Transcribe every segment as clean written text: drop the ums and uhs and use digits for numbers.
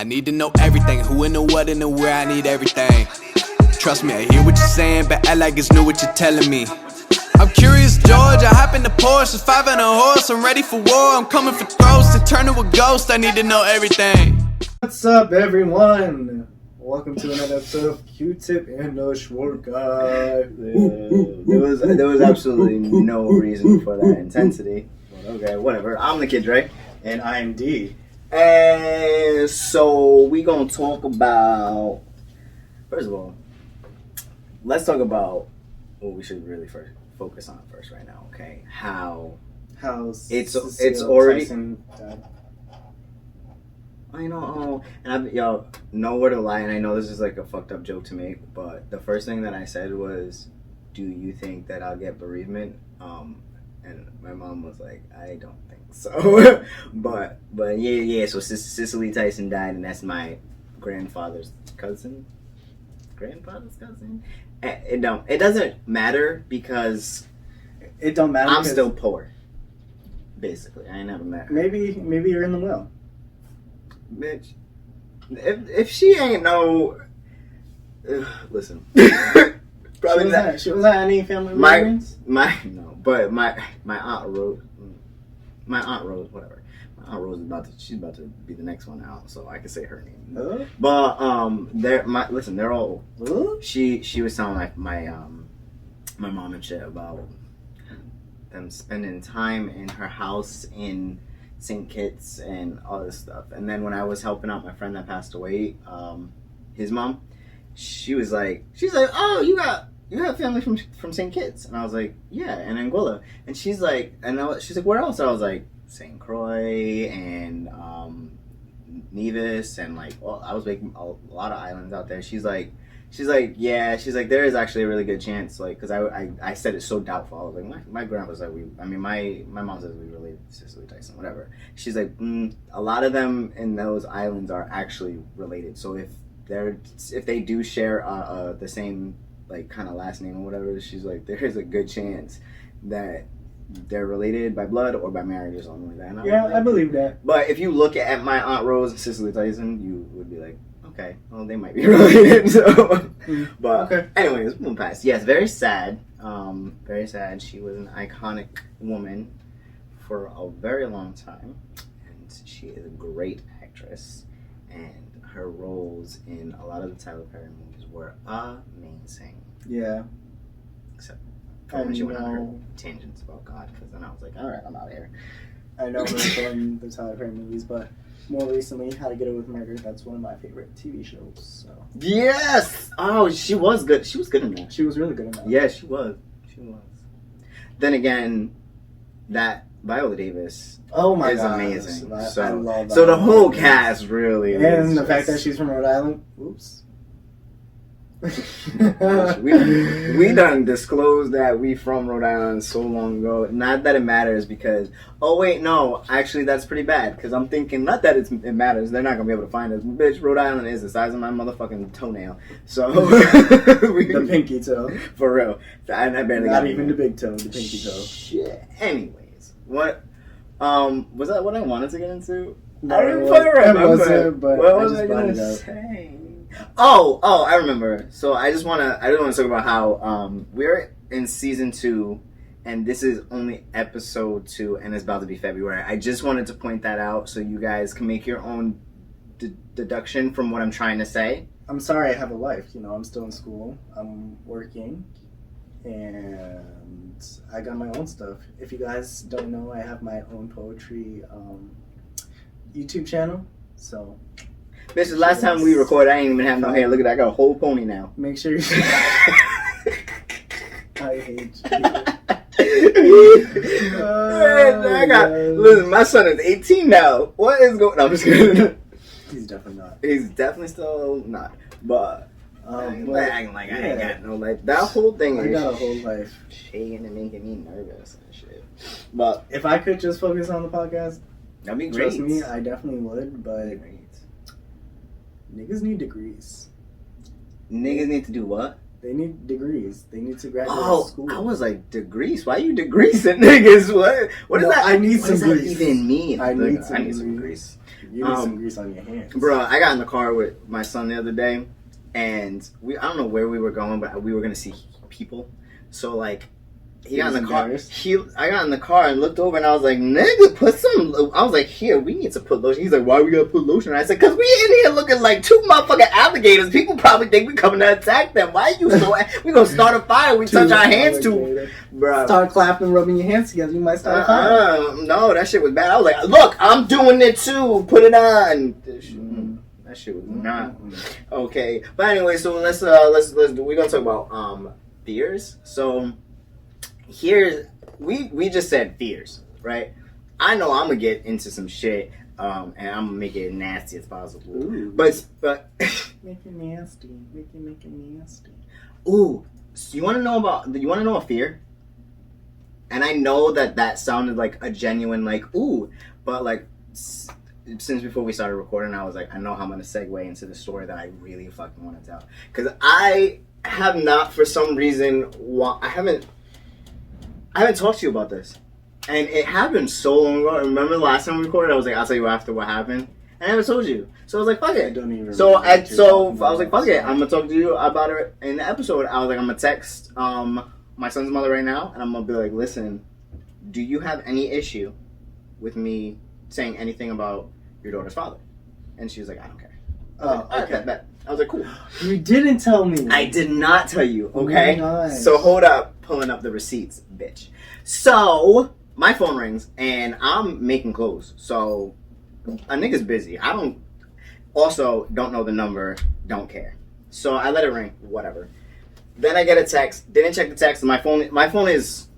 I need to know everything, who and the what and the where, I need everything. Trust me, I hear what you're saying, but act like it's new what you're telling me. I'm curious, George, I hop in the Porsche, 5 and a horse, I'm ready for war, I'm coming for throats, to turn to a ghost, I need to know everything. What's up, everyone? Welcome to another episode of Q-Tip and the Short Guy. There was absolutely no reason for that intensity. But okay, whatever. I'm the Kidd Dre. And I'm Dee. And so we gonna talk about, first of all, let's talk about what we should really first focus on first right now, okay? How it's already Tyson died. I know, and no word of lie, and I know this is like a fucked up joke to make, but the first thing that I said was, do you think that I'll get bereavement? And my mom was like, I don't think so. but yeah, so Cicely Tyson died, and that's my grandfather's cousin. It doesn't matter because it don't matter. I'm still poor. Basically, I ain't never met her. Maybe you're in the will. Bitch, if she ain't no, listen. Probably she was at any family reunions? But my aunt Rose, whatever. My aunt Rose she's about to be the next one out, so I can say her name. But they're all. She was telling like my mom and shit about them spending time in her house in St. Kitts and all this stuff. And then when I was helping out my friend that passed away, his mom, she's like, oh, you got family from St. Kitts? And I was like, yeah, in Anguilla. And she's like, where else? I was like, St. Croix and Nevis and like, well, I was making a lot of islands out there. She's like, yeah. She's like, there is actually a really good chance, like, because I said it so doubtful. I was like, my grandpa's like, my mom says we related to Cicely Tyson, whatever. She's like, a lot of them in those islands are actually related. So if they do share the same like kind of last name or whatever, she's like, there is a good chance that they're related by blood or by marriage or something like that. Yeah, I believe that. But if you look at my Aunt Rose and Cicely Tyson, you would be like, okay, well, they might be related. So, but okay. Anyways, moving past. Yes, very sad. Very sad. She was an iconic woman for a very long time, and she is a great actress. And her roles in a lot of the Tyler Perry movies were amazing. Yeah. Except for when she went on her tangents about God, because then I was like, all right, I'm out of here. I know we're from the Tyler Perry movies, but more recently, How to Get Away with Murder, that's one of my favorite TV shows. So. Yes! Oh, she was good. She was good in that. She was really good in that. Yeah, she was. Then again, that Viola Davis is amazing. I love that. So the whole cast really and the fact that she's from Rhode Island. Oops. we done disclosed that we from Rhode Island so long ago. Not that it matters because, oh wait, no, actually that's pretty bad because I'm thinking not that it matters. They're not gonna be able to find us. Bitch, Rhode Island is the size of my motherfucking toenail. So the pinky toe, for real. I barely not even the big toe, the pinky toe. Shit. Anyways, what was that? What I wanted to get into? No, I don't even fucking remember. But what was I gonna say? Oh, I remember. So I just want to talk about how we're in season 2, and this is only episode 2, and it's about to be February. I just wanted to point that out so you guys can make your own deduction from what I'm trying to say. I'm sorry, I have a life. I'm still in school. I'm working, and I got my own stuff. If you guys don't know, I have my own poetry YouTube channel. So. Bitch, the last time we recorded, I ain't even have no hair. Look at that, I got a whole pony now. Make sure you... I hate you. Listen, my son is 18 now. What is going on? I'm just kidding. He's definitely not. He's definitely still not. But, acting like I ain't got no life. That whole thing I got a whole life. Shaking and making me nervous and shit. But if I could just focus on the podcast, that'd be great. Trust me, I definitely would, but... Niggas need degrees. Niggas need to do what? They need degrees. They need to graduate school. I was like, degrees? Why you degreasing niggas? What does that? I need what some does grease. that even mean? I need some grease. You need some grease on your hands. Bro, I got in the car with my son the other day, and I don't know where we were going, but we were gonna see people. So like, I got in the car and looked over and I was like, nigga, put some. I was like, here, we need to put lotion. He's like, why we gotta put lotion? I said, cause we in here looking like two motherfucking alligators. People probably think we coming to attack them. Why you so? We gonna start a fire. We touch our hands too, bro. Start clapping, rubbing your hands together. You might start a fire. No, that shit was bad. I was like, look, I'm doing it too. Put it on. That shit was not okay. But anyway, so let's we're gonna talk about fears. So. Here, we just said fears, right? I know I'm gonna get into some shit, and I'm gonna make it as nasty as possible. Ooh. But Make it nasty. Make it nasty. Ooh, so you want to know a fear? And I know that sounded like a genuine like ooh, but like since before we started recording, I was like, I know how I'm gonna segue into the story that I really fucking want to tell, because I have not, for some reason, I haven't talked to you about this. And it happened so long ago. Remember the last time we recorded, I was like, I'll tell you after what happened. And I haven't told you. So I was like, fuck it. I don't even so I remember was like, fuck it. I'm going to talk to you about it in the episode. I was like, I'm going to text my son's mother right now. And I'm going to be like, listen, do you have any issue with me saying anything about your daughter's father? And she was like, I don't care. Oh, okay. Bet. I was like, cool. You didn't tell me. I did not tell you, okay? Nice. So hold up, pulling up the receipts, bitch. So my phone rings and I'm making clothes. So a nigga's busy. I don't know the number, don't care. So I let it ring, whatever. Then I get a text, didn't check the text, and my phone is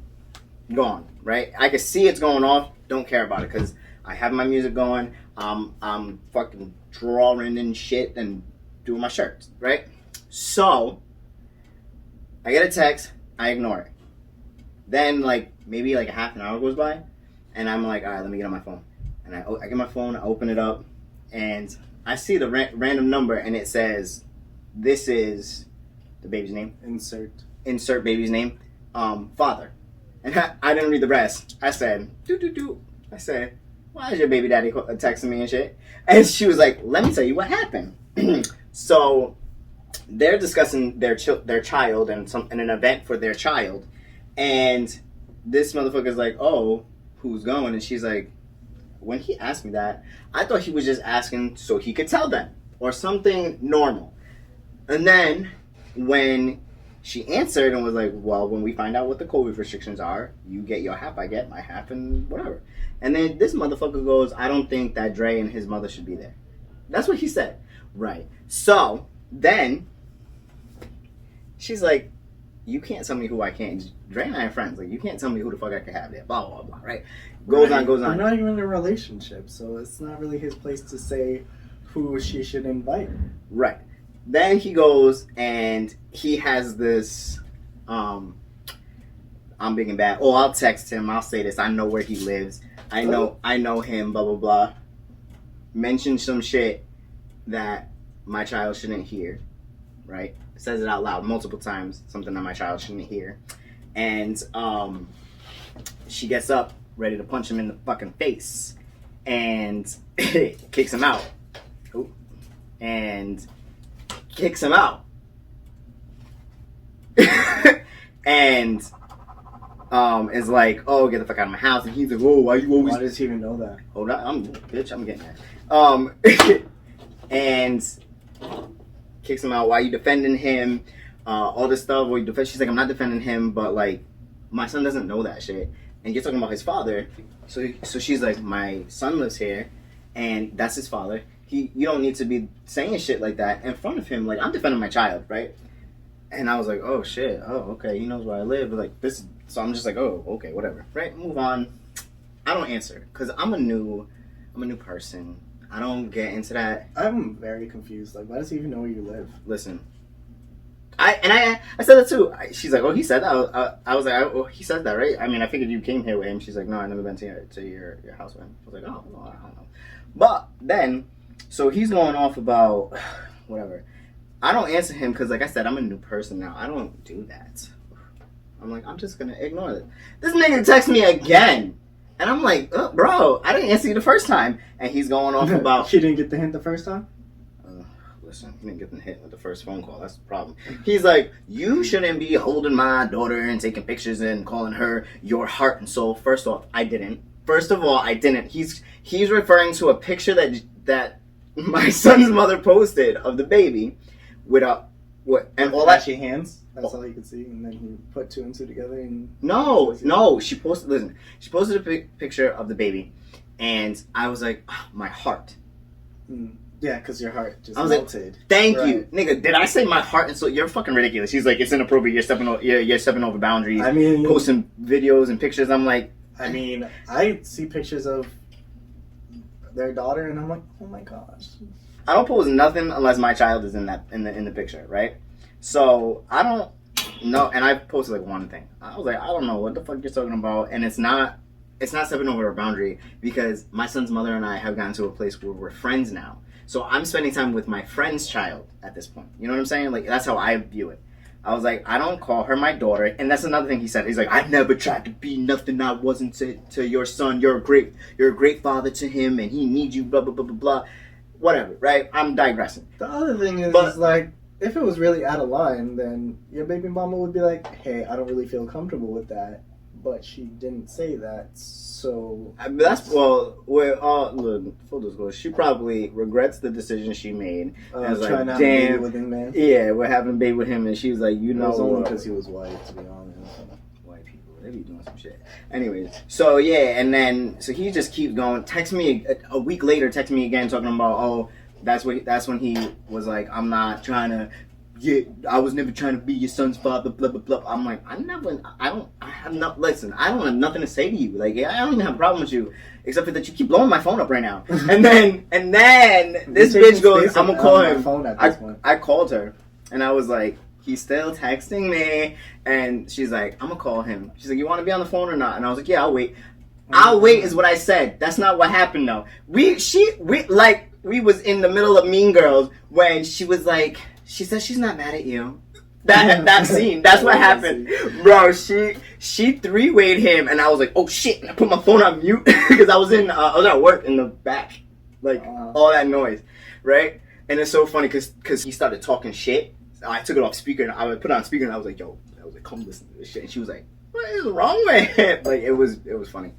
gone, right? I can see it's going off, don't care about it, because I have my music going, I'm fucking drawing and shit and doing my shirts, right? So I get a text, I ignore it. Then maybe a half an hour goes by, and I'm like, all right, let me get on my phone. And I get my phone, I open it up, and I see the random number, and it says, this is the baby's name. Insert baby's name. Father. And I didn't read the rest. I said, I said, why is your baby daddy texting me and shit? And she was like, let me tell you what happened. So they're discussing their child and an event for their child. And this motherfucker's like, oh, who's going? And she's like, when he asked me that, I thought he was just asking so he could tell them or something normal. And then when she answered and was like, well, when we find out what the COVID restrictions are, you get your half, I get my half, and whatever. And then this motherfucker goes, I don't think that Dre and his mother should be there. That's what he said. Right. So then she's like, you can't tell me who I can't. Dre and I are friends. Like, you can't tell me who the fuck I can have there. Blah, blah, blah, right? Goes on. We're not even in a relationship, so it's not really his place to say who she should invite. Right. Then he goes and he has this, I'm big and bad. Oh, I'll text him. I'll say this. I know where he lives. I know him, blah, blah, blah. Mention some shit that my child shouldn't hear, right? Says it out loud multiple times, something that my child shouldn't hear. And she gets up, ready to punch him in the fucking face, and kicks him out. Ooh. And kicks him out. And is like, oh, get the fuck out of my house. And he's like, oh, why you always... Why does he even know that? Hold on, I'm getting there. And kicks him out. Why you defending him? All this stuff. She's like, I'm not defending him, but my son doesn't know that shit. And you're talking about his father. So she's like, my son lives here, and that's his father. You don't need to be saying shit like that in front of him. Like, I'm defending my child, right? And I was like, oh shit, oh okay, he knows where I live. But this, so I'm just like, oh okay, whatever, right? Move on. I don't answer because I'm a new person. I don't get into that. I'm very confused. Why does he even know where you live? Listen, I said that too. She's like, oh, he said that. I was like, oh, he said that, right? I mean, I figured you came here with him. She's like, no, I never been to your house with him. I was like, oh, no, I don't know. But then, so he's going off about whatever. I don't answer him because, like I said, I'm a new person now. I don't do that. I'm like, I'm just gonna ignore it. This nigga texts me again, and I'm like, bro, I didn't answer you the first time, and he's going off about. He didn't get the hint the first time. Listen, he didn't get the hint with the first phone call. That's the problem. He's like, you shouldn't be holding my daughter and taking pictures and calling her your heart and soul. First off, I didn't. First of all, I didn't. He's referring to a picture that my son's mother posted of the baby with all that she hands. That's all you could see, and then he put 2 and 2 together. And no. She posted. Listen, she posted a picture of the baby, and I was like, oh, my heart. Yeah, because your heart just melted. Like, thank you, nigga. Did I say my heart and soul? You're fucking ridiculous. He's like, it's inappropriate. You're stepping over boundaries. I mean, posting videos and pictures. I'm like, I mean, I see pictures of their daughter, and I'm like, oh my gosh. I don't post nothing unless my child is in the picture, right? So I don't know, and I posted like one thing. I was like, I don't know what the fuck you're talking about, and it's not stepping over a boundary because my son's mother and I have gotten to a place where we're friends now. So I'm spending time with my friend's child at this point. You know what I'm saying? Like, that's how I view it. I was like, I don't call her my daughter. And that's another thing he said. He's like, I never tried to be nothing I wasn't to your son. You're a great father to him, and he needs you, blah, blah, blah, blah, blah. Whatever, right? I'm digressing. The other thing is like, if it was really out of line, then your baby mama would be like, hey, I don't really feel comfortable with that. But she didn't say that, so... full disclosure, she probably regrets the decision she made. And was like, damn, baby with him, man. Yeah, we're having a baby with him, and she was like, you know... It was only because he was white, to be honest. White people, they be doing some shit. Anyways, so yeah, and then, so he just keeps going. Text me, a week later, text me again, talking about, that's when he was like, I'm not trying to... Yeah, I was never trying to be your son's father, blah, blah, blah. I'm like, listen, I don't have nothing to say to you. Like, I don't even have a problem with you, except for that you keep blowing my phone up right now. and then this bitch goes, I'm gonna call him. I called her, and I was like, he's still texting me, and she's like, I'm gonna call him. She's like, you want to be on the phone or not? And I was like, yeah, I'll wait. I'll wait is what I said. That's not what happened though. We was in the middle of Mean Girls when she was like, she said she's not mad at you. That scene, that's what happened. Bro, she 3-wayed him, and I was like, oh shit, and I put my phone on mute because I was at work in the back, like all that noise, right? And it's so funny because he started talking shit. I took it off speaker, and I put it on speaker, and I was like, come listen to this shit. And she was like, what is wrong with him? Like, it was funny.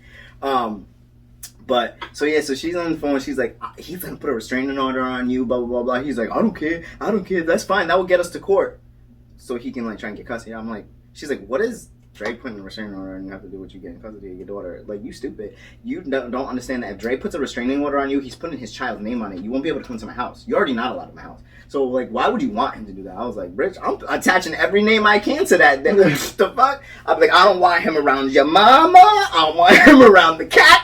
But so she's on the phone. She's like, he's gonna put a restraining order on you, blah blah blah blah. He's like, I don't care. That's fine. That will get us to court, so he can like try and get custody. I'm like, she's like, what is Dre putting a restraining order and you have to do what you get in custody of your daughter? Like, you stupid. You don't understand that if Dre puts a restraining order on you, he's putting his child's name on it. You won't be able to come to my house. You're already not allowed in my house. So, like, why would you want him to do that? I was like, Rich, I'm attaching every name I can to that. Then, the fuck? I'm like, I don't want him around your mama. I don't want him around the cat.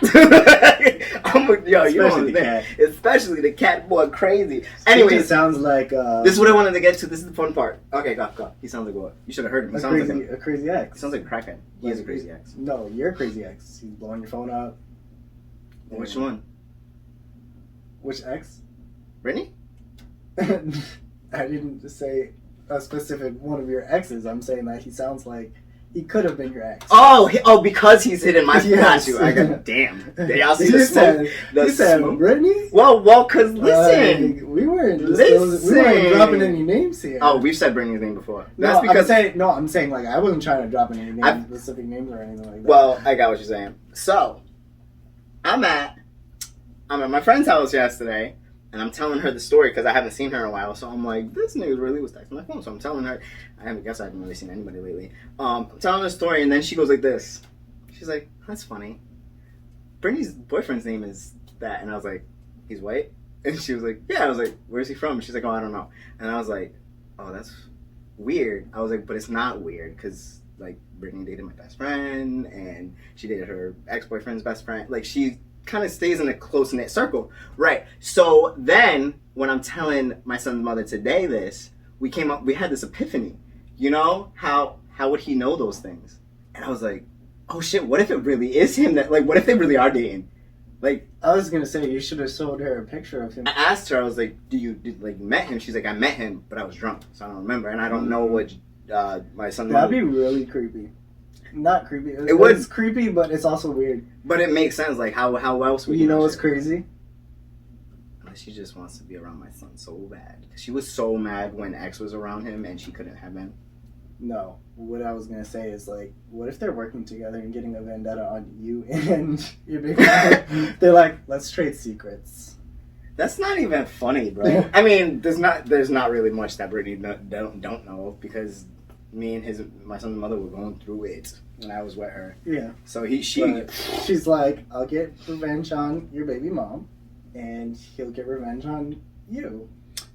You don't understand. Especially the cat, boy, crazy. Anyway, it sounds like... this is what I wanted to get to. This is the fun part. Okay, go. He sounds like what? You should have heard him. He sounds like a crazy ex. He sounds like a crackhead. He is a crazy ex. No, you're a crazy ex. He's blowing your phone up. Which one? Which ex? Brittany? I didn't say a specific one of your exes. I'm saying that he sounds like he could have been your ex. Because he's hitting my got you. I got damn. Y'all see the smoke? You said Brittany? Well, cause listen, we weren't dropping any names here. Oh, we've said Brittany's name before. That's because I'm saying like I wasn't trying to drop any specific names or anything like that. Well, I got what you're saying. So, I'm at my friend's house yesterday. And I'm telling her the story because I haven't seen her in a while. So I'm like, this nigga really was texting my phone. So I'm telling her. I haven't really seen anybody lately. I'm telling her the story, and then she goes like this. She's like, that's funny. Brittany's boyfriend's name is that. And I was like, he's white? And she was like, yeah. I was like, where's he from? She's like, oh, I don't know. And I was like, oh, that's weird. I was like, but it's not weird because, like, Brittany dated my best friend, and she dated her ex-boyfriend's best friend. Like, she kind of stays in a close-knit circle. Right. So then when I'm telling my son's mother today this, we had this epiphany. You know, how would he know those things? And I was like, oh shit, what if it really is him? What if they really are dating? Like, I was gonna say, you should have showed her a picture of him. I asked her, I was like, met him? She's like, I met him, but I was drunk, so I don't remember, and I don't know what my son. That'd be really creepy. Not creepy. It was It's creepy, but it's also weird. But it makes sense. Like, how else would you know what's crazy? She just wants to be around my son so bad. She was so mad when X was around him, and she couldn't have him. No, what I was gonna say is like, what if they're working together and getting a vendetta on you and your big brother? They're like, let's trade secrets. That's not even funny, bro. I mean, there's not really much that Brittany don't know because me and my son's mother were going through it when I was with her. Yeah. So she's like, I'll get revenge on your baby mom, and he'll get revenge on you.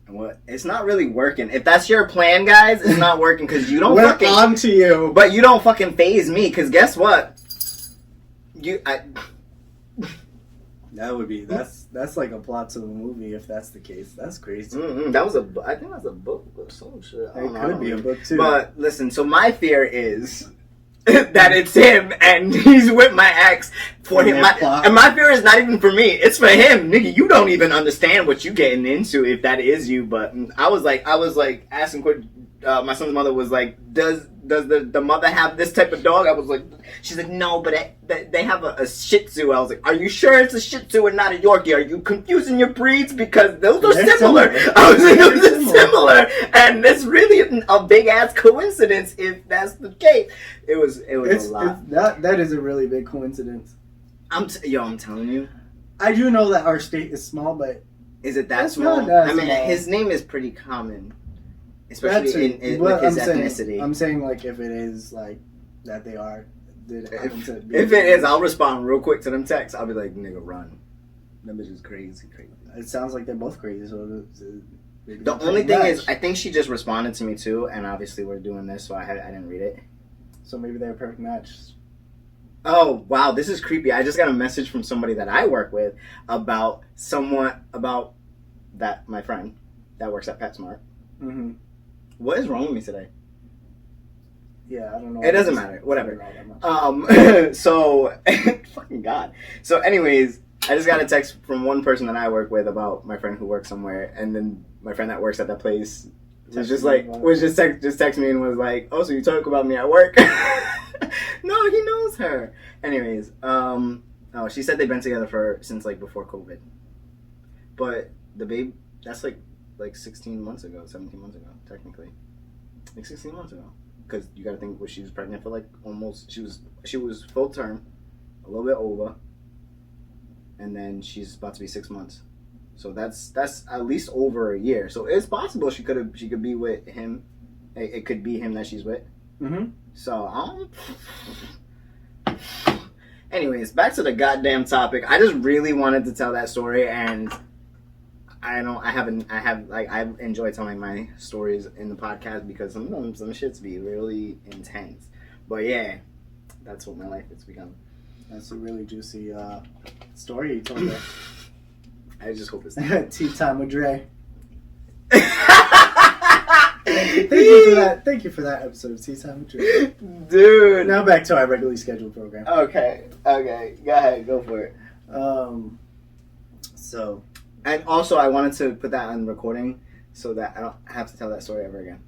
What? It's not really working. If that's your plan, guys, it's not working because you don't We're fucking. on to you. But you don't fucking phase me because guess what? That's like a plot to the movie if that's the case. That's crazy. That was I think that's a book or some shit. It could be a book too. But listen, so my fear is that it's him and he's with my ex for him. And my fear is not even for me; it's for him, nigga. You don't even understand what you getting into if that is you. But I was like asking. My son's mother was like, "Does the mother have this type of dog?" I was like, "She's like, no, but they have a Shih Tzu." I was like, "Are you sure it's a Shih Tzu and not a Yorkie? Are you confusing your breeds because those are similar?" I was like, "Those are similar," and it's really a big ass coincidence if that's the case. It was a lot. That is a really big coincidence. I'm telling you. I do know that our state is small, but is it that small? I mean, his name is pretty common. Especially with his ethnicity. I'm saying, like, if it is, like, that they are... If it is, I'll respond real quick to them texts. I'll be like, nigga, run. That bitch is crazy. It sounds like they're both crazy, so... The only thing is, I think she just responded to me, too, and obviously we're doing this, so I didn't read it. So maybe they're a perfect match. Oh, wow, this is creepy. I just got a message from somebody that I work with about my friend that works at PetSmart. Mm-hmm. What is wrong with me today? Yeah, I don't know. It doesn't matter. Whatever. So, fucking God. So, anyways, I just got a text from one person that I work with about my friend who works somewhere, and then my friend that works at that place just text me and was like, "Oh, so you talk about me at work?" No, he knows her. Anyways, she said they've been together since like before COVID, but the babe, that's like 16 months ago, 17 months ago, technically. Like 16 months ago. Because you gotta think, she was pregnant for like almost, she was full term, a little bit over, and then she's about to be 6 months. So that's at least over a year. So it's possible she could be with him. It could be him that she's with. Mm-hmm. So, anyways, back to the goddamn topic. I just really wanted to tell that story, and I enjoy telling my stories in the podcast because some shits be really intense. But yeah, that's what my life has become. That's a really juicy story you told me. I just hope it's tea time with Dre. Thank you for that episode of Tea Time with Dre. Dude. Now back to our regularly scheduled program. Okay. Go ahead, go for it. So. And also, I wanted to put that on recording so that I don't have to tell that story ever again.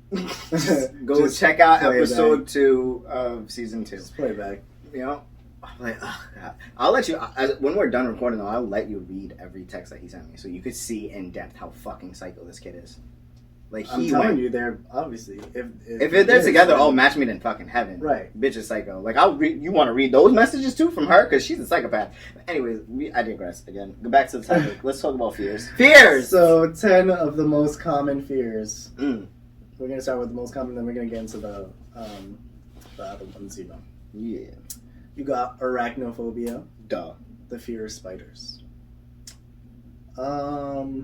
Just check out episode 2 of season 2. Just play it back. You know? I'm like, oh, God. I'll let you, when we're done recording, though, I'll let you read every text that he sent me so you could see in depth how fucking psycho this kid is. Like, I'm telling you, they're obviously if they're together, all match made in fucking heaven. Right, bitch is psycho. Like you want to read those messages too from her because she's a psychopath. Anyways, I digress again. Go back to the topic. Let's talk about fears. Fears. So 10 of the most common fears. We're gonna start with the most common, then we're gonna get into the other ones. You know. Yeah. You got arachnophobia. Duh. The fear of spiders. I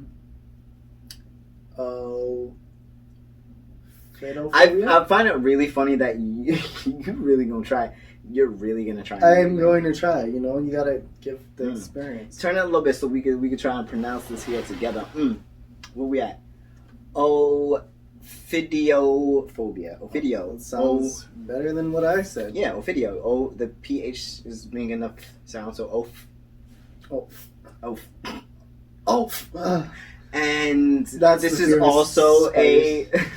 find it really funny that you really gonna try. You're really gonna try. I am going to try. You know, you gotta give the experience. Turn it a little bit so we could try and pronounce this here together. Where we at? Ophidiophobia. Ophidio. It sounds better than what I said. Yeah, ophidio. The PH is making enough sound, so oph. Oh. Oh. And That's this the is fear of also a spiders.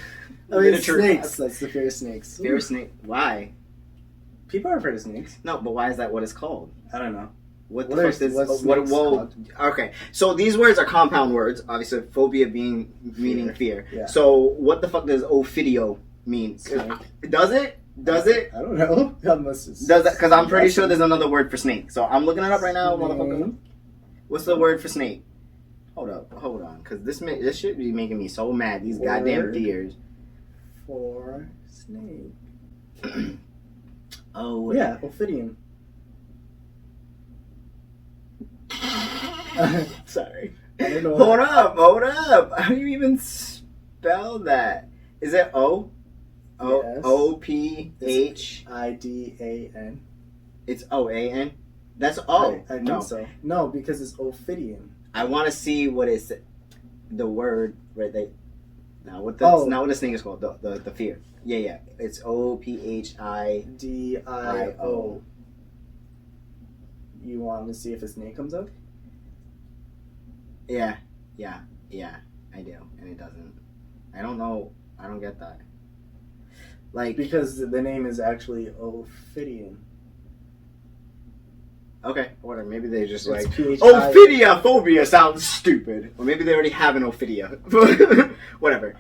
I mean, literature snakes. class. That's the fear of snakes. Fear of snake. Why? People are afraid of snakes. No, but why is that what it's called? I don't know. What the What are- fuck is what's what? snakes Whoa. called? Okay, so these words are compound words. Obviously, phobia meaning fear. Yeah. So what the fuck does ophidio mean? Snake. Does it? Does it? I don't know. Unless it's Does that? Because I'm pretty sure there's another word for snake. So I'm looking it up right now, Snake. motherfucker. What's the word for snake? Hold on, because this should be making me so mad. These goddamn Word. fears. for snake. Oh Yeah, ophidian. Sorry. I don't know. Hold up. How do you even spell that? Is it O? Yes. O-P-H. IDAN. It's O-A-N? That's O. I think No. so. No, because it's ophidian. I want to see what is the word right there. Now what the snake is called. The fear. Yeah. It's O-P-H-I. DIO. You want to see if a snake comes up? Yeah. I do. And it doesn't. I don't know. I don't get that. Like, Because the name is actually ophidian. okay, whatever. Maybe they just It's like, PHI. ophidia phobia sounds stupid. Or maybe they already have an ophidia. Whatever.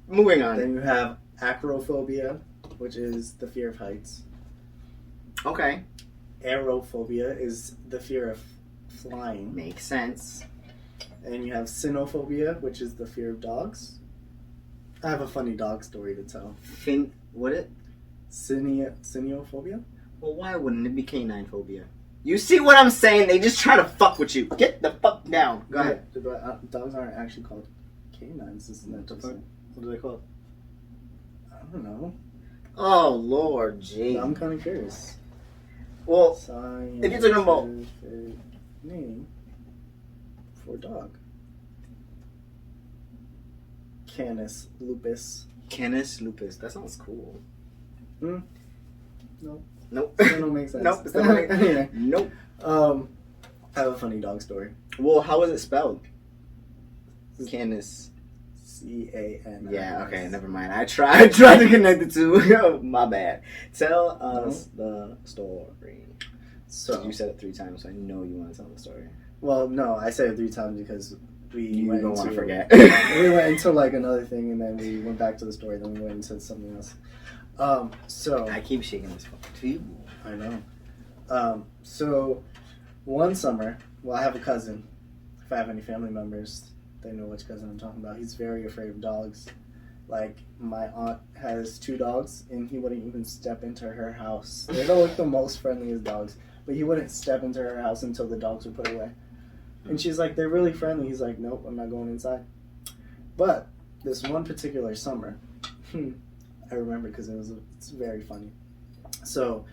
Moving on. Then you have acrophobia, which is the fear of heights. Okay. Aerophobia is the fear of flying. Makes sense. And you have cynophobia, which is the fear of dogs. I have a funny dog story to tell. What it? Cynophobia? Well, why wouldn't it be canine phobia? You see what I'm saying? They just try to fuck with you. Get the fuck down. Go ahead. But dogs aren't actually called canines, isn't that just like, What are they called? I don't know. Oh, Lord, gee. I'm kind of curious. Well, Scientific if you're talking about... name for dog. Canis lupus. Canis lupus. That sounds cool. No. Nope. That don't make sense. Nope. It's not make- Anyway, Nope. I have a funny dog story. Well, how is it spelled? Canis. CAN. Yeah, okay, never mind. I tried to connect the two. My bad. Tell us the story. So You said it 3 times, so I know you want to tell the story. well, no, I said it 3 times because You went don't want to into- forget. we went into like another thing, and then we went back to the story. Then we went into something else. So I keep shaking this fucking table. I know. So one summer, well, I have a cousin. If I have any family members, they know which cousin I'm talking about. He's very afraid of dogs. Like, my aunt has 2 dogs, and he wouldn't even step into her house. They don't look the most friendliest dogs, but he wouldn't step into her house until the dogs were put away. And she's like, they're really friendly. He's like, nope, I'm not going inside. But this one particular summer, I remember because it's very funny. So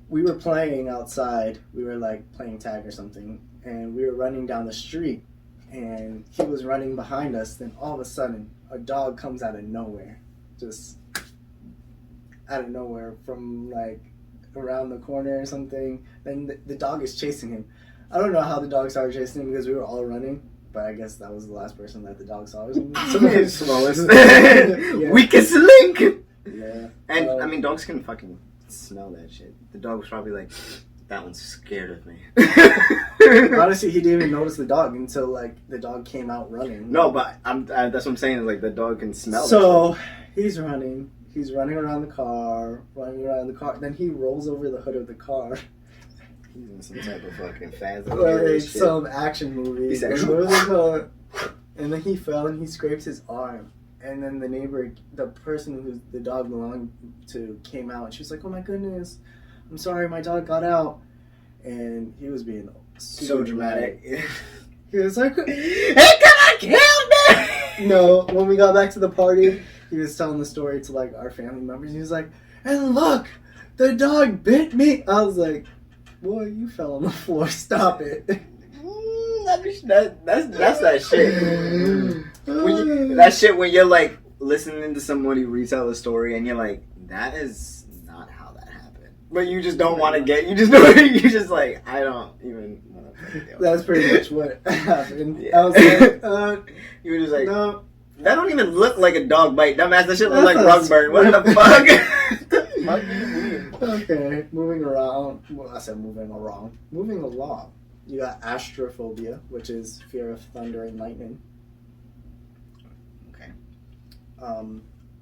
we were playing outside. We were like playing tag or something, and we were running down the street, and he was running behind us. Then all of a sudden, a dog comes out of nowhere, just out of nowhere from like around the corner or something. Then the dog is chasing him. I don't know how the dog started chasing him because we were all running, but I guess that was the last person that the dog saw or something. Slowest. Yeah. Weakest link. Yeah. And I mean, dogs can fucking smell that shit. The dog was probably like, that one's scared of me. Honestly, he didn't even notice the dog until like the dog came out running. No, but that's what I'm saying. Is like the dog can smell. So he's running. He's running around the car. Then he rolls over the hood of the car. He's in some type of fucking fast. Like some action movie. He's like, and then he fell and he scraped his arm. And then the neighbor, the person who the dog belonged to, came out and she was like, "Oh my goodness, I'm sorry, my dog got out." And he was being so dramatic. He was like, "Hey, come on, kill me!" No, when we got back to the party, he was telling the story to like our family members. He was like, "And look, the dog bit me." I was like, "Boy, you fell on the floor. Stop it." That's that shit. That shit when you're like listening to somebody retell a story and you're like, that is not how that happened. But you just don't want to get. You just know. You just like, I don't even want to That's pretty much what happened. Yeah. I was like, You were just like, no. that don't even look like a dog bite. Dumbass, that shit look like That's rug burn. What the fuck? The fuck you mean? Okay, moving around. Well, I said moving around. Moving along. You got astrophobia, which is fear of thunder and lightning. Okay.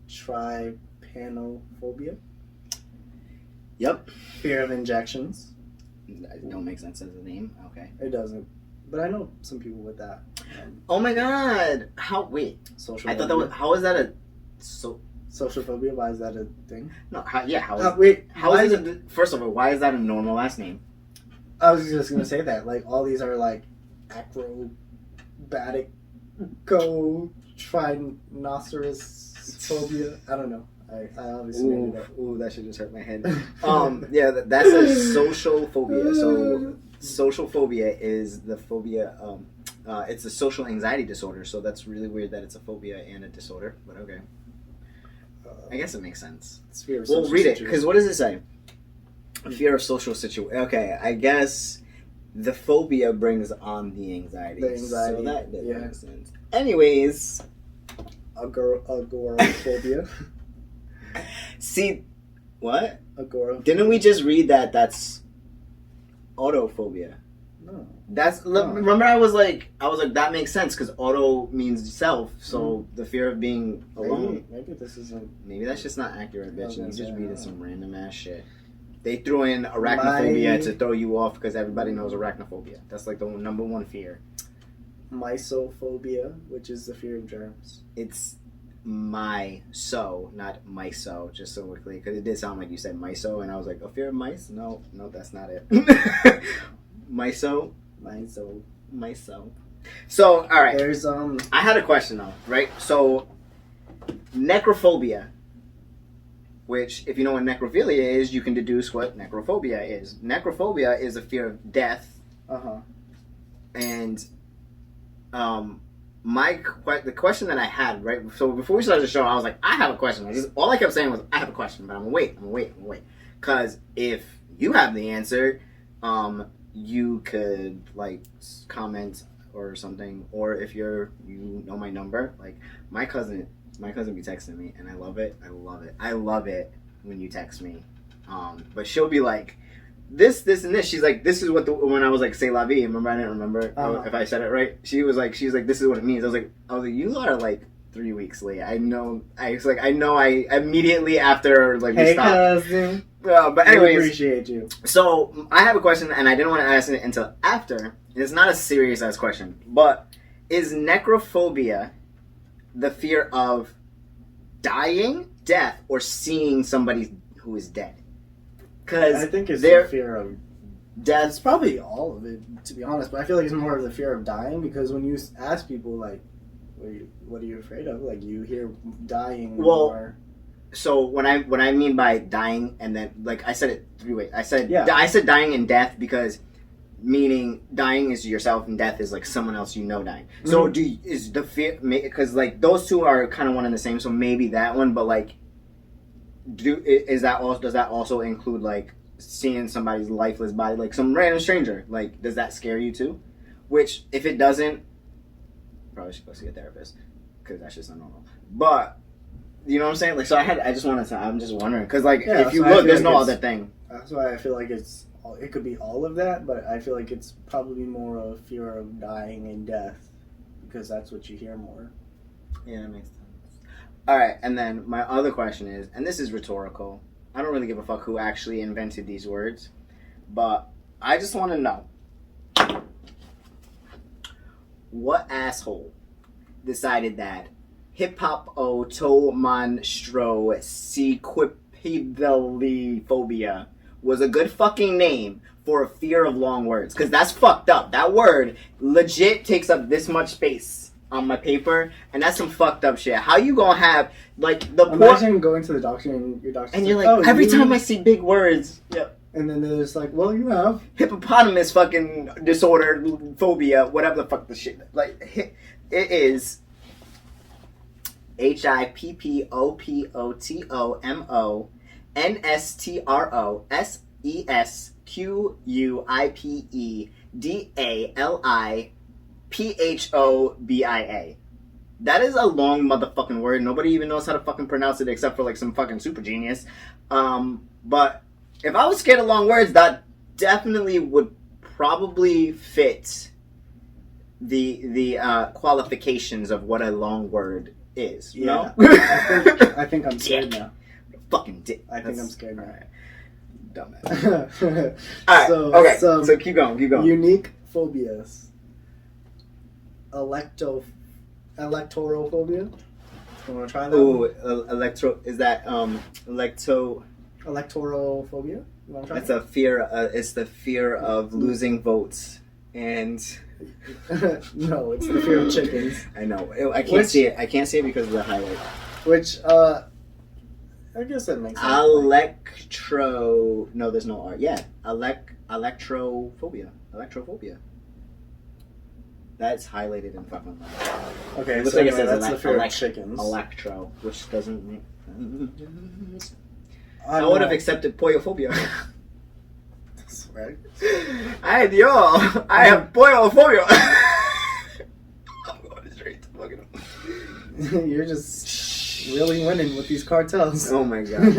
Trypanophobia. Yep. Fear of injections. That don't make sense as a name. Okay. It doesn't. But I know some people with that. Oh my god. How? Wait. Social I thought that was. How is that a? Social phobia. Why is that a thing? No. How is? Wait. How is it? First of all, why is that a normal last name? I was just gonna say that. Like all these are like acrobatic, trynoceros phobia. I don't know. I obviously made it up. Ooh, that should just hurt my head. Yeah, that's a social phobia. So, social phobia is the phobia. It's a social anxiety disorder. So that's really weird that it's a phobia and a disorder. But okay, I guess it makes sense. It's fear of Well, social read it, situation. because what does it say? Fear of social situation. Okay, I guess the phobia brings on the anxiety. The anxiety, So that yeah. makes sense. Anyways, agoraphobia. see, what? Agoraphobia. Didn't we just read that that's autophobia? No. That's remember I was like that makes sense because auto means self, so the fear of being alone. Maybe this isn't. Maybe that's just not accurate, bitch. You just reading no. some random ass shit. They threw in arachnophobia to throw you off because everybody knows arachnophobia. That's like the number one fear. Mysophobia, which is the fear of germs. It's not myso, just so we're clear, because it did sound like you said myso, and I was like, a fear of mice? No, that's not it. Myso. So, all right. There's I had a question though, right? So, necrophobia, which, if you know what necrophilia is, you can deduce what necrophobia is. Necrophobia is a fear of death. And the question that I had, right? So before we started the show, I was like, I have a question. All I kept saying was, I have a question, but I'm gonna wait. Because if you have the answer, you could like comment or something, or if you know my number, like my cousin be texting me, and I love it when you text me. But she'll be like, this and this. She's like, this is what when I was like, say la vie. Remember, I didn't remember if I said it right. She was like, this is what it means. I was like, you are like 3 weeks late. I know. I immediately after like we stopped. Cousin. But anyways, I appreciate you. So I have a question, and I didn't want to ask it until after. It's not a serious ass question, but is necrophobia the fear of dying, death, or seeing somebody who is dead? Because I think it's the fear of death. It's probably all of it, to be honest. But I feel like it's more of the fear of dying, because when you ask people like, "What are you afraid of?" Like you hear dying. Well, more. So what I mean by dying, and then like I said it 3 ways. I said dying and death because meaning dying is yourself and death is like someone else you know dying. Mm-hmm. So is the fear, because like those two are kind of one and the same. So maybe that one, but like, does that also include like seeing somebody's lifeless body, like some random stranger? Like, does that scare you too? Which if it doesn't, probably should go see a therapist because that's just not normal. But you know what I'm saying? Like, so I'm just wondering because like if you look, there's no other thing. That's why I feel like it could be all of that, but I feel like it's probably more of fear of dying and death because that's what you hear more. Yeah, that makes sense. All right, and then my other question is, and this is rhetorical. I don't really give a fuck who actually invented these words, but I just want to know what asshole decided that hippopotomonstrossequipedaliphobia was a good fucking name for a fear of long words, because that's fucked up. That word legit takes up this much space on my paper, and that's some fucked up shit. How you gonna have like imagine going to the doctor and your doctor and you're like, every time I see big words, and then they're just like, well, you have hippopotamus fucking disorder, phobia, whatever the fuck the shit. Like it is hippopotomonstrossequipedaliphobia. QUIPEDALIPHOBIA. That is a long motherfucking word. Nobody even knows how to fucking pronounce it except for like some fucking super genius. But if I was scared of long words, that definitely would probably fit the qualifications of what a long word is. You know? I think I'm scared now. Fucking dick. I think I'm scared now. Right. Dumbass. Alright, so keep going. Unique phobias. Electorophobia. You want to try that? Ooh, is that Electorophobia? You want to try That's a fear. It's the fear of losing votes, and no, it's the fear of chickens. I know. I can't see it. I can't see it because of the highlight. Which, I guess that makes sense. No, there's no R. Yeah, electrophobia. That's highlighted in fucking. Okay, it looks so like it says that's the fear of chickens. Electro, which doesn't make. I would have accepted pollophobia. That's right. I have pollophobia. I'm going straight to fucking. You're just really winning with these cartels. Oh my god.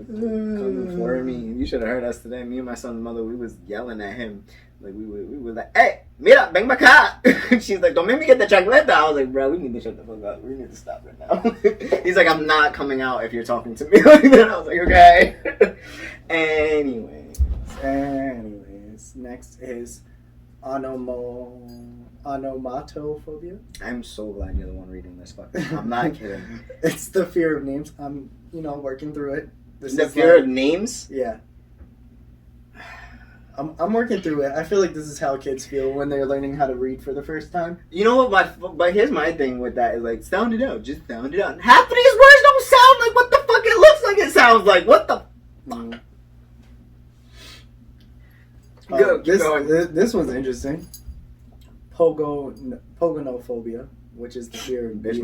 Coming for me. You should have heard us today. Me and my son's mother, we was yelling at him. Like we were like, hey, mira, ven acá. She's like, don't make me get the chancleta. I was like, bro, we need to shut the fuck up. We need to stop right now. He's like, I'm not coming out if you're talking to me like that. I was like, okay. Anyways, next is onomatophobia. I'm so glad you're the one reading this. I'm not kidding. It's the fear of names. I'm, working through it. The fear of names? Yeah. I'm working through it. I feel like this is how kids feel when they're learning how to read for the first time. You know what? But here's my thing with that is like, sound it out. Just sound it out. Half of these words don't sound like what the fuck it looks like it sounds like. What the fuck? This one's interesting. Pogonophobia, which is the fear of beards.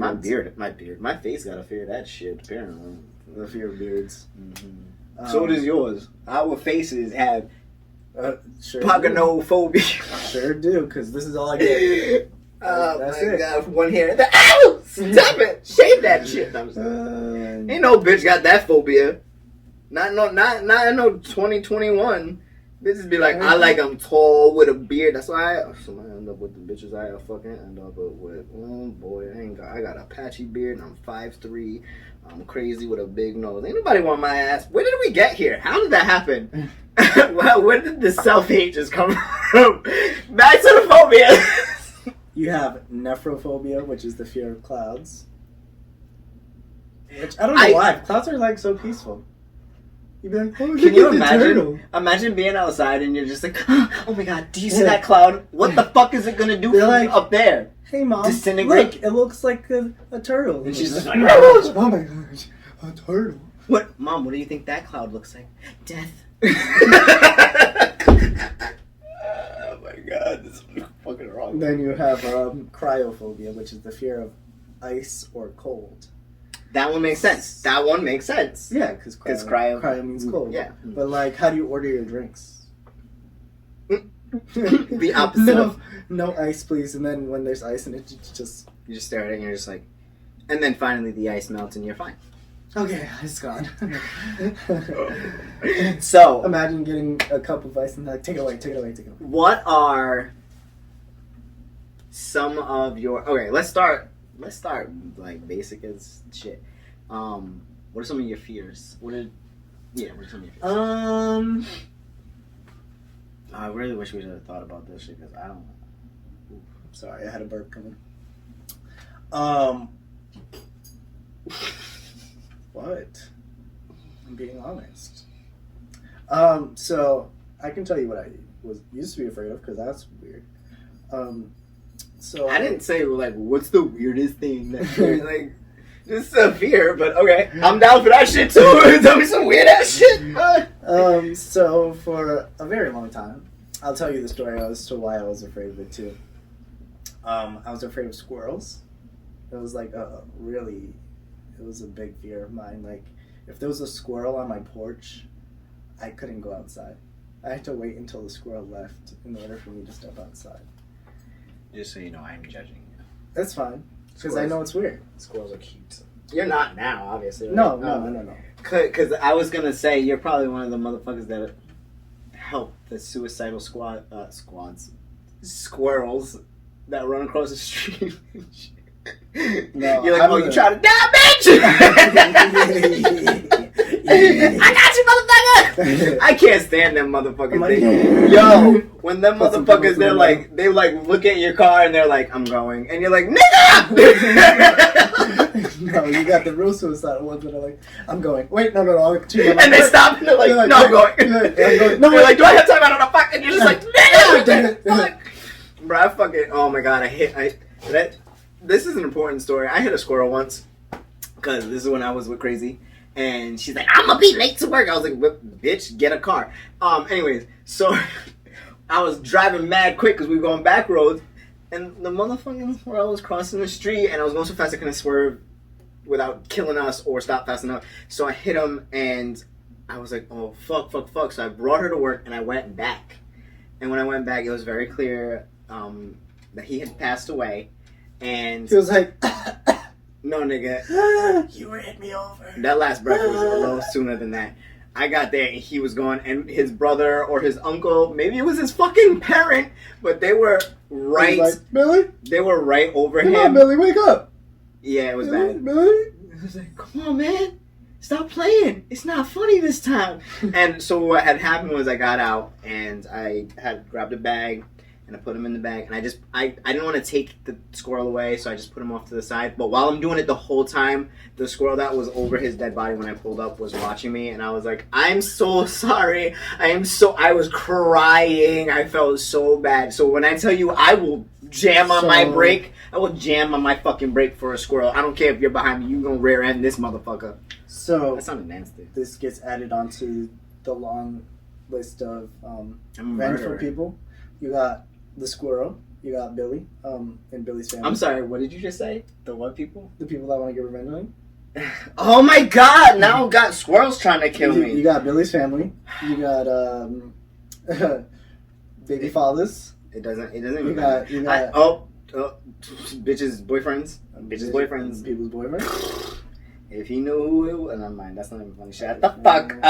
My face got a fear of that shit. Apparently, the fear of beards. Mm-hmm. So does yours. Our faces have sure pogonophobia. Sure do, because this is all I get. That's my god! One hair. Ow! Stop it! Shave that shit. Ain't no bitch got that phobia. Not in no 2021. Bitches be like, I like them tall with a beard. That's why I end up with the bitches I fucking end up with. Oh boy, I got a patchy beard and I'm 5'3". I'm crazy with a big nose. Ain't nobody want my ass. Where did we get here? How did that happen? Where did the self-hate just come from? Back to the phobia. You have nephrophobia, which is the fear of clouds. Which I don't know why. Clouds are like so peaceful. You'd be like, oh, can you imagine? Imagine being outside and you're just like, oh my god, do you see that cloud? What the fuck is it gonna do for like, up there? Hey mom, disintegrate? Look, it looks like a turtle. And she's just like, oh my gosh, a turtle. What, mom? What do you think that cloud looks like? Death. Oh my god, this is fucking wrong. Then you have cryophobia, which is the fear of ice or cold. That one makes sense. Yeah, because cryo means cold. Yeah. But like, how do you order your drinks? The opposite. No ice, please. And then when there's ice in it, you just stare at it and you're just like, and then finally the ice melts and you're fine. Okay, it's gone. So imagine getting a cup of ice and like, take it away. What are some of your? Okay, let's start like basic as shit. What are some of your fears? What are some of your fears? I really wish we'd have thought about this shit because I don't. Sorry, I had a burp coming. What? I'm being honest. So I can tell you what I used to be afraid of because that's weird. So I didn't say like what's the weirdest thing that you're like just a fear, but okay, I'm down for that shit too. Tell me some weird ass shit. So for a very long time, I'll tell you the story as to why I was afraid of it too. I was afraid of squirrels. It was like it was a big fear of mine. Like if there was a squirrel on my porch, I couldn't go outside. I had to wait until the squirrel left in order for me to step outside. Just so you know, I'm judging you. That's fine, because I know it's weird. Squirrels are cute. You're not now, obviously. Right? No. Because I was gonna say you're probably one of the motherfuckers that help the suicidal squirrels that run across the street. No, you're like, oh, you trying to die, bitch? I got you, motherfucker. I can't stand them motherfuckers. Yo, when them motherfuckers, they look at your car and they're like, I'm going, and you're like, nigga. No, you got the real suicidal ones that are like, I'm going. Wait, no. And they stop and they're like, no, I'm going. No, they're like, do I have time? I don't know. Fuck. And you're just like, nigga. Bro, I fucking, oh my god, this is an important story. I hit a squirrel once, because this is when I was with Crazy, and she's like, I'm gonna be late to work. I was like, bitch, get a car. Anyways, so I was driving mad quick because we were going back roads, and the motherfucking squirrel was crossing the street, and I was going so fast I couldn't swerve without killing us or stop fast enough. So I hit him, and I was like, oh, fuck. So I brought her to work, and I went back. And when I went back, it was very clear that he had passed away. And he was like, no, nigga. You ran me over. That last breath was a little sooner than that. I got there and he was gone, and his brother or his uncle, maybe it was his fucking parent, but they were right. Like, Billy? They were right over him. Come on, Billy, wake up. Yeah, it was Billy, bad. Billy? I was like, come on, man. Stop playing. It's not funny this time. And so what had happened was I got out and I had grabbed a bag and I put him in the bag, and I didn't want to take the squirrel away, so I just put him off to the side. But while I'm doing it the whole time, the squirrel that was over his dead body when I pulled up was watching me, and I was like, I'm so sorry. I was crying. I felt so bad. So when I tell you I will jam on my brake, I will jam on my fucking brake for a squirrel. I don't care if you're behind me, you gonna rear end this motherfucker. So that sounded nasty. This gets added onto the long list of vengeful people. You got the squirrel. You got Billy, and Billy's family. I'm sorry, what did you just say? The what people? The people that want to get revenge on you. Oh my god, now I've got squirrels trying to kill me. You got Billy's family. You got baby fathers. It doesn't even You matter. got Bitches' boyfriends. Bitches' boyfriends. People's boyfriends. If he knew who it was, never mind. That's not even funny. Shut the fuck up.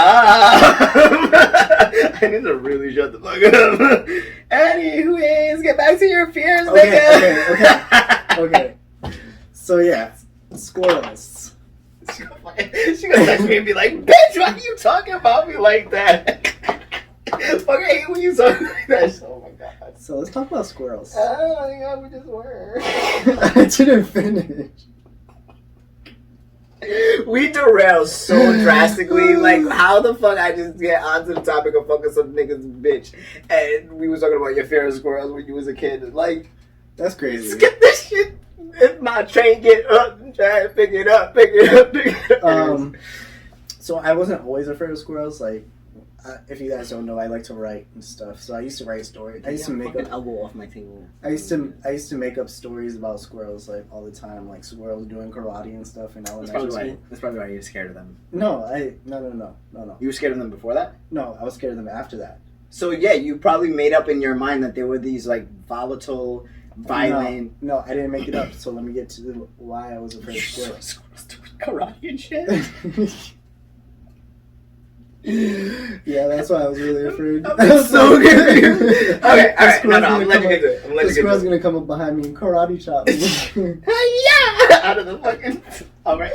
I need to really shut the fuck up. Anyways, get back to your fears, nigga. Okay. So yeah, squirrels. She gonna text me and be like, bitch, why are you talking about me like that? Fuck, I hate when you talk like that. Oh my god. So let's talk about squirrels. Oh my god, we just were. I didn't finish. We derail so drastically. Like, how the fuck I just get onto the topic of fucking some niggas bitch, and we was talking about your fear of squirrels when you was a kid. Like, that's crazy. Skip this shit. If my train get up, try to pick it up. So I wasn't always afraid of squirrels. Like, if you guys don't know, I like to write and stuff. So I used to write stories. I used to make up elbow off my table. I used to make up stories about squirrels like all the time, like squirrels doing karate and stuff in elementary school. That's probably why you're scared of them. No. You were scared of them before that? No, I was scared of them after that. So yeah, you probably made up in your mind that there were these like volatile, violent. No, I didn't make it up. So let me get to why I was afraid of squirrels. Squirrels doing karate and shit. Yeah, that's why I was really afraid. I'm so good. Okay, alright, no, I'm letting you get to it. The squirrel's gonna come up behind me and karate chop me. Yeah! Out of the fucking... Alright,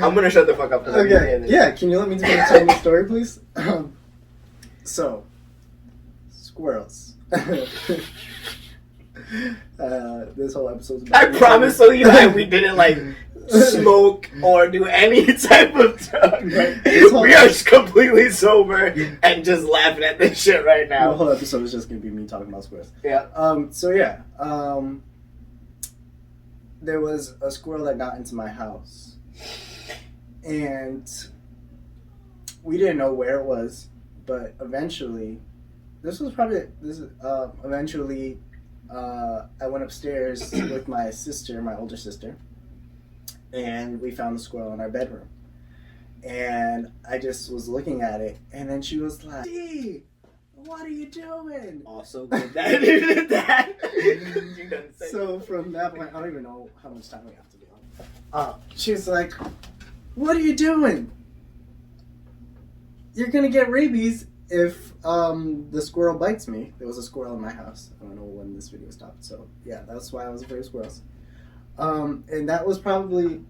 I'm gonna shut the fuck up. Okay, yeah, can you let me finish telling the story, please? So, squirrels. This whole episode's about I promise so you we didn't like smoke or do any type of drug. We are just completely sober and just laughing at this shit right now. The whole episode is just gonna be me talking about squirrels. Yeah. There was a squirrel that got into my house, and we didn't know where it was, but eventually, I went upstairs with my sister, my older sister, and we found the squirrel in our bedroom. And I just was looking at it, and then she was like, "Dee, what are you doing?" Also good that you did that. You done said So from that point, I don't even know how much time we have to be on. She was like, "What are you doing? You're gonna get rabies if the squirrel bites me." There was a squirrel in my house. I don't know when this video stopped. So yeah, that's why I was afraid of squirrels. And that was probably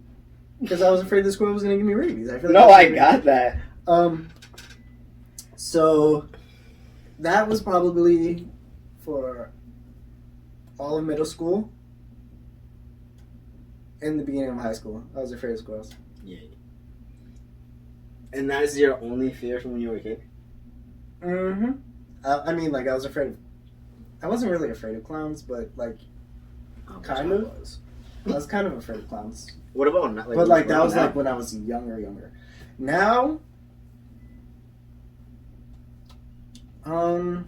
because I was afraid the squirrel was gonna give me rabies. I feel like no, I got that. So that was probably for all of middle school and the beginning of high school. I was afraid of squirrels. Yeah. And that is your only fear from when you were a kid? Mm-hmm. I mean, like, I was afraid of... I wasn't really afraid of clowns, but, like, kind of. I was kind of afraid of clowns. What about... Like, but, like, that was, like, when I was younger. Now... I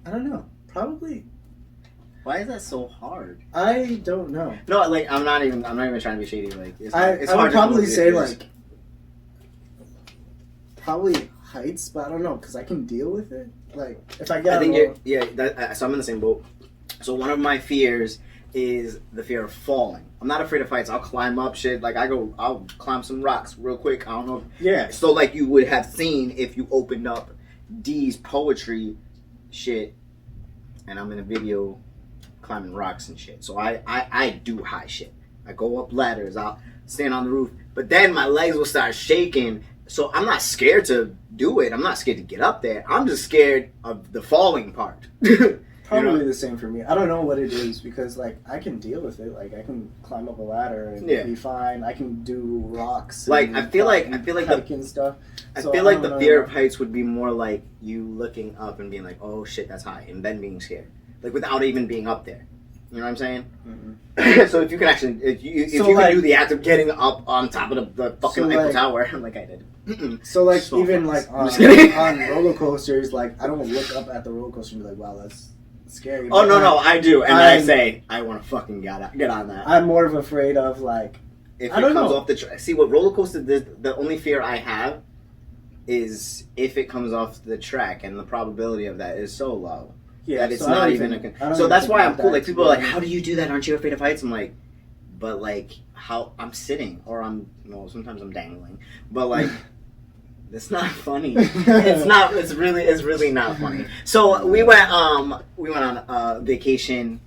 don't know. Probably... Why is that so hard? I don't know. No, like, I'm not even trying to be shady. Like, it's I hard would to probably say, fears. like... Probably heights, but I don't know, because I can deal with it. Like, if I get... I think so I'm in the same boat. So one of my fears is the fear of falling. I'm not afraid of heights. I'll climb up shit. Like, I'll climb some rocks real quick. I don't know. Yeah. So, like, you would have seen if you opened up Dee's poetry shit, and I'm in a video climbing rocks and shit. So I do high shit. I go up ladders. I'll stand on the roof. But then my legs will start shaking. So I'm not scared to do it. I'm not scared to get up there. I'm just scared of the falling part. Probably the same for me. I don't know what it is because, like, I can deal with it. Like, I can climb up a ladder and be fine. I can do rocks. Like, I feel like hiking stuff. I feel like the fear of heights would be more like you looking up and being like, "Oh shit, that's high," and then being scared, like without even being up there. You know what I'm saying? Mm-hmm. So if you can actually, if you can do the act of getting up on top of the fucking Eiffel Tower, like I did. So like so even fun. like on roller coasters, like I don't look up at the roller coaster and be like, "Wow, that's scary." Oh no, I do, and I say I want to fucking get on that. I'm more of afraid of like if it comes off the track. See what roller coaster? The only fear I have is if it comes off the track, and the probability of that is so low. Yeah, that it's not even. So that's why I'm cool. Like people are like, "How do you do that? Aren't you afraid of heights?" I'm like, but like how I'm sitting or sometimes I'm dangling, but like. It's not funny. It's not. It's really not funny. So we went on vacation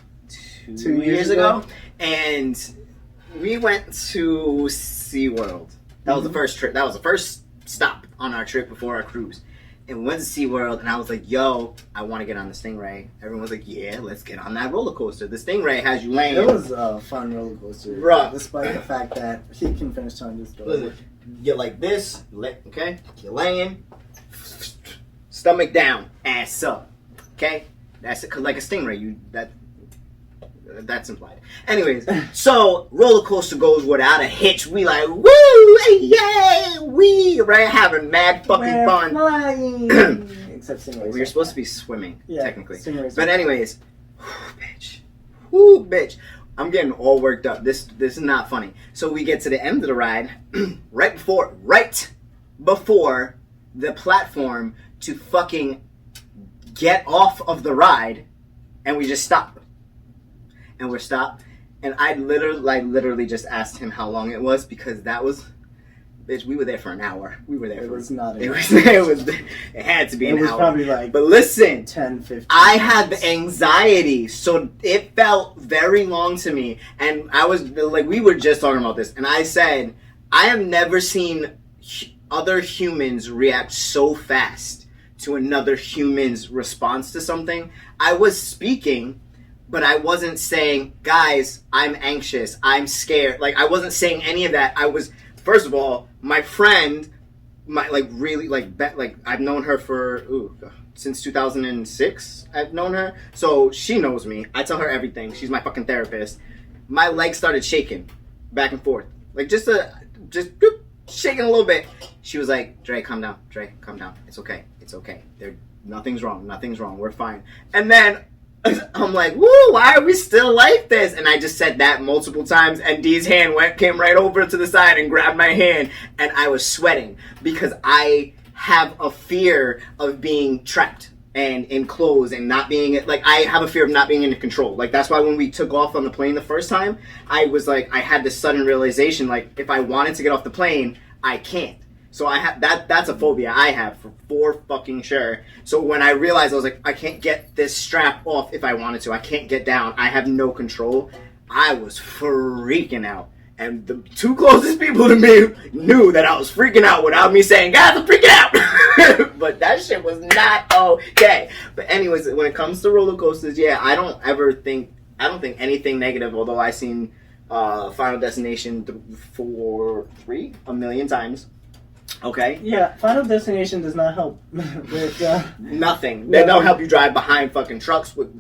two years ago, and we went to SeaWorld. That was the first trip. That was the first stop on our trip before our cruise. And we went to SeaWorld, and I was like, "Yo, I want to get on the Stingray." Everyone was like, "Yeah, let's get on that roller coaster." The Stingray has you laying. It was a fun roller coaster, bruh. Despite the fact that he can finish telling this story. You're like this, okay? You're laying, stomach down, ass up, okay? That's like a stingray. That's implied. Anyways, so roller coaster goes without a hitch. We like woo, yay, we right having mad fucking fun. Flying. Except stingrays. We were supposed to be swimming, technically. But anyways, whoo, bitch. I'm getting all worked up. This is not funny. So we get to the end of the ride, right before the platform to fucking get off of the ride, and we just stop. And we're stopped, and I literally just asked him how long it was because that was, bitch. We were there for an hour. We were there. It was not. It had to be an hour. It was probably like. But listen, 10, 15. I had the anxiety, so it felt very long to me. And I was like, we were just talking about this, and I said, I have never seen other humans react so fast to another human's response to something. I was speaking, but I wasn't saying, guys, I'm anxious, I'm scared. Like, I wasn't saying any of that. I was, first of all, my friend, I've known her for, since 2006, I've known her. So she knows me. I tell her everything. She's my fucking therapist. My legs started shaking back and forth. Like, just shaking a little bit. She was like, Dre, calm down. Dre, calm down. It's okay. Nothing's wrong. We're fine. And then I'm like, woo, why are we still like this? And I just said that multiple times, and Dee's hand came right over to the side and grabbed my hand, and I was sweating because I have a fear of being trapped and enclosed and not being, like, I have a fear of not being in control. Like, that's why when we took off on the plane the first time, I was like, I had this sudden realization, like, if I wanted to get off the plane, I can't. So I have that's a phobia I have for fucking sure. So when I realized, I was like, I can't get this strap off if I wanted to. I can't get down. I have no control. I was freaking out. And the two closest people to me knew that I was freaking out without me saying, guys, I'm freaking out. But that shit was not okay. But anyways, when it comes to roller coasters, yeah, I don't think anything negative, although I've seen Final Destination 3 a million times. Okay. Yeah, Final Destination does not help with nothing. They don't help you drive behind fucking trucks with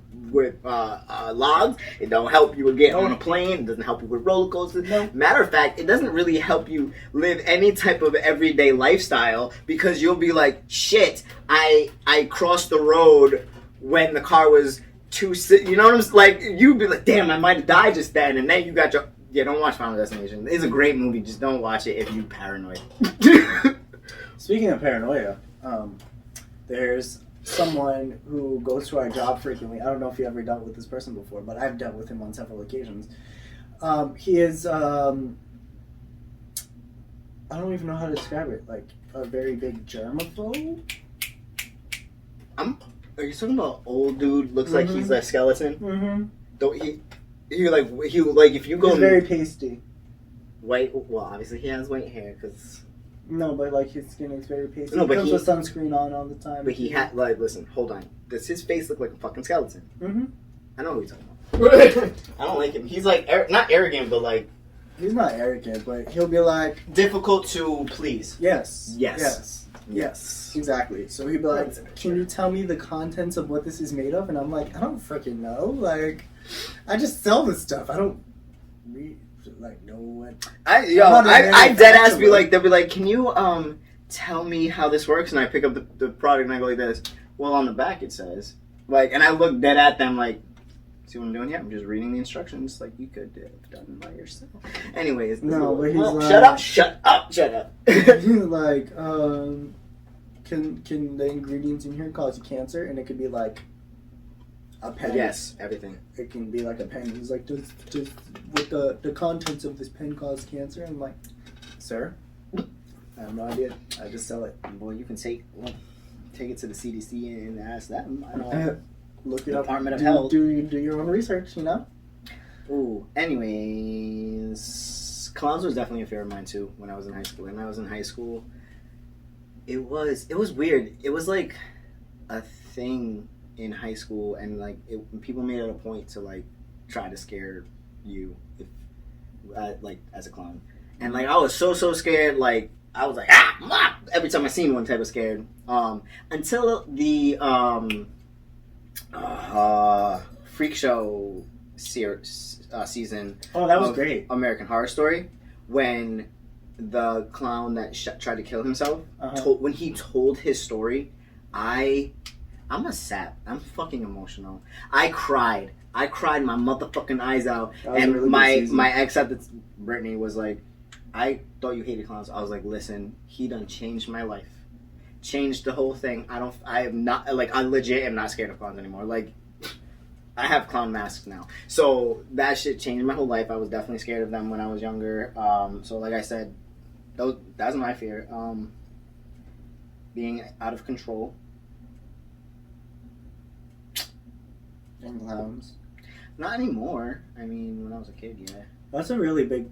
logs. It don't help you with getting on a plane. It doesn't help you with roller coasters. No. Matter of fact, it doesn't really help you live any type of everyday lifestyle because you'll be like, shit, I crossed the road when the car was you know what I'm saying? Like, you'd be like, damn, I might have died just then, and then you got your. Yeah, don't watch Final Destination. It's a great movie. Just don't watch it if you're paranoid. Speaking of paranoia, there's someone who goes to our job frequently. I don't know if you ever dealt with this person before, but I've dealt with him on several occasions. He is, I don't even know how to describe it, like a very big germaphobe. Are you talking about old dude? Looks like he's a skeleton. Mm-hmm. Don't he? He if you go. He's very pasty. White. Well, obviously he has white hair because. No, but like his skin is very pasty. No, but he comes with sunscreen on all the time. But he had listen, hold on. Does his face look like a fucking skeleton? Mm-hmm. I know who you're talking about. I don't like him. He's like not arrogant, but like. He's not arrogant, but he'll be like difficult to please. Yes. Yes. Yes. Yes. Exactly. So he'd be like, "Can you tell me the contents of what this is made of?" And I'm like, "I don't freaking know. Like, I just sell this stuff. I don't know what." I dead ass be like, they'll be like, "Can you tell me how this works?" And I pick up the product and I go like this. Well, on the back it says like, and I look dead at them like, see what I'm doing here? I'm just reading the instructions like you could have done by yourself. Anyways, no, but he's like, shut up. He's like, can the ingredients in here cause you cancer? And it could be like a pen. Yes, everything. It can be like a pen. He's like, does would the contents of this pen cause cancer? I'm like, sir, I have no idea. I just sell it. Boy, you can take it to the CDC and ask them. I know. Look it up. Department of Health. Do your own research, you know? Ooh. Anyways, clowns was definitely a fear of mine too when I was in high school. When I was in high school, it was weird. It was like a thing in high school, and like people made it a point to like try to scare you if like as a clown. And like I was so scared. Like I was like every time I seen one type of scared. Until the freak show season. Oh, that was great. American Horror Story, when the clown that tried to kill himself, when he told his story, I'm a sap. I'm fucking emotional. I cried my motherfucking eyes out. And really my ex at the Brittany was like, I thought you hated clowns. I was like, listen, he done changed my life. Changed the whole thing. I am not, like, I legit am not scared of clowns anymore. Like, I have clown masks now. So that shit changed my whole life. I was definitely scared of them when I was younger. So like I said, that's my fear. Being out of control. And clowns. Not anymore. I mean, when I was a kid, yeah. That's a really big...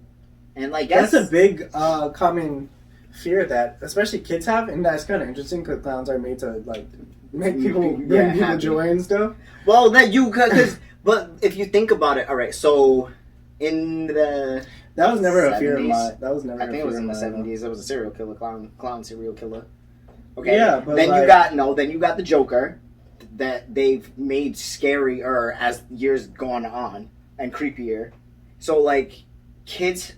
And like that's a big common fear that especially kids have, and that's kind of interesting because clowns are made to like make people bring people joy and stuff. Well, but if you think about it, all right. So in the that was never 70s, a fear of mine. That was never. I think it was in the 70s. It was a serial killer, clown serial killer. Okay. Yeah, but then you got the Joker that they've made scarier as years gone on and creepier. So like kids.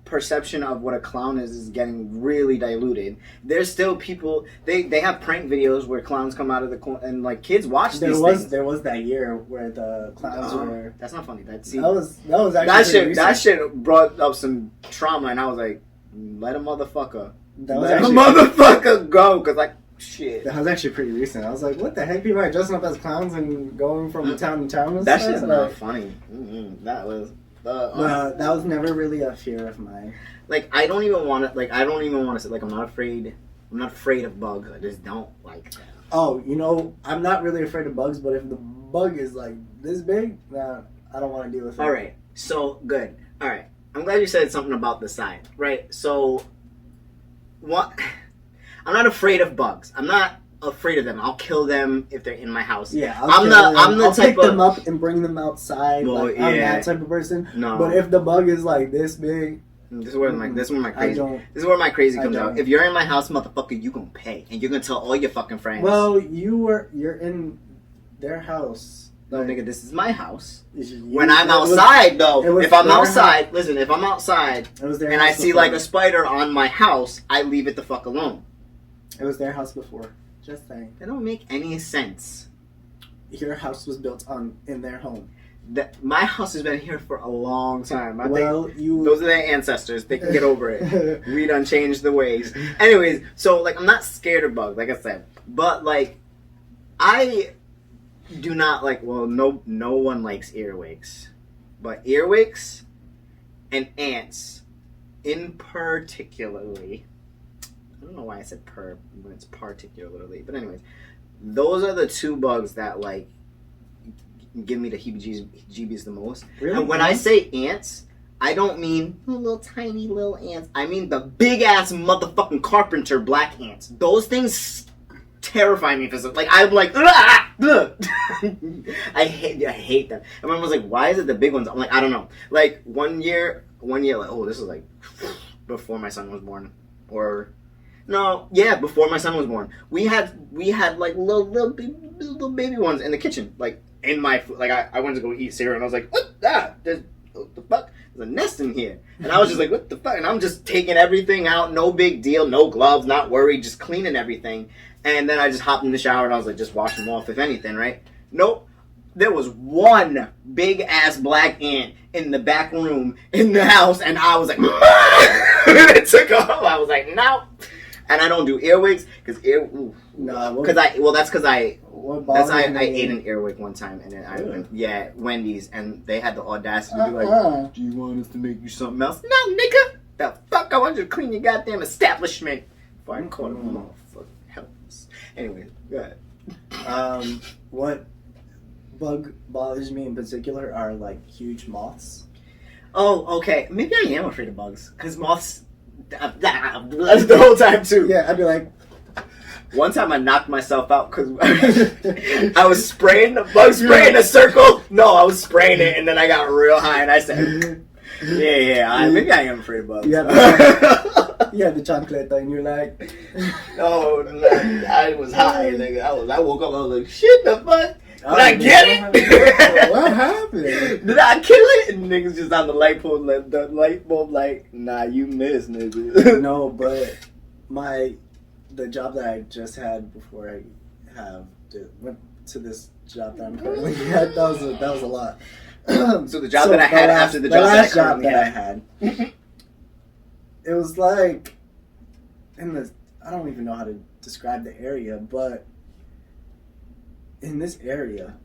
perception of what a clown is getting really diluted. There's still people, they have prank videos where clowns come out of the and like kids watch these things. There was that year where the clowns were. That's not funny. That was actually that shit brought up some trauma, and I was like, let a motherfucker go, because like shit. That was actually pretty recent. I was like, what the heck? People are dressing up as clowns and going from town to town. That shit's not funny. That was. That was never really a fear of mine. Like I don't even want to say like I'm not afraid of bugs. I just don't like them. Oh, I'm not really afraid of bugs, but if the bug is like this big, nah, I don't want to deal with it. All right, so good. All right, I'm glad you said something about the side. Right, so what? I'm not afraid of bugs. I'm not afraid of them. I'll kill them if they're in my house. Yeah, I'll pick them up and bring them outside. Well, I'm that type of person. No, but if the bug is like this big, this is where my crazy comes out. If you're in my house, motherfucker, you gonna pay and you're gonna tell all your fucking friends. Well, you're in their house. No, nigga, this is my house. When I'm outside, though, if I'm outside, listen, if I'm outside and I see like a spider on my house, I leave it the fuck alone. It was their house before. Just saying. That don't make any sense. Your house was built in their home. My house has been here for a long time. Those are their ancestors. They can get over it. We done changed the ways. Anyways, so like I'm not scared of bugs, like I said, but like I do not like. Well, no one likes earwigs, but earwigs and ants, in particularly. I don't know why I said when it's particularly, but anyways, those are the two bugs that like give me the heebie-jeebies the most. Really? And when I say ants, I don't mean little tiny little ants. I mean the big ass motherfucking carpenter black ants. Those things terrify me physically. Like I'm like, I hate them. Everyone was like, why is it the big ones? I'm like, I don't know. Like one year, like, oh, this is like before my son was born, or. No, yeah, before my son was born, we had like little baby ones in the kitchen, like in my like I went to go eat cereal and I was like, what the fuck? There's a nest in here, and I was just like, what the fuck? And I'm just taking everything out, no big deal, no gloves, not worried, just cleaning everything, and then I just hopped in the shower and I was like, just wash them off if anything, right? Nope. There was one big ass black ant in the back room in the house, and I was like, and it took off. I was like, no. And I don't do earwigs because that's because I ate an earwig one time and then I went Wendy's and they had the audacity to be like, do you want us to make you something else? No, nigga, the fuck, I want you to clean your goddamn establishment before I call it motherfucking helpless. Anyway, go ahead. What bug bothers me in particular are like huge moths. Oh, okay. Maybe I am afraid of bugs because moths. That's the whole time too. Yeah, I'd be like. One time I knocked myself out because I was spraying the bug spray in a circle. No, I was spraying it and then I got real high and I said, maybe I am afraid of bugs. Yeah, you had the chocolate and you're like, no, I was high, nigga. I woke up. I was like, shit, the fuck. Did I get it? What happened? Did I kill it? And niggas just on the light bulb, like, nah, you missed, nigga. No, but the job that I just had before I went to this job that I'm currently at, that was a lot. So the job that I had after the job that I currently had. It was like I don't even know how to describe the area, but in this area,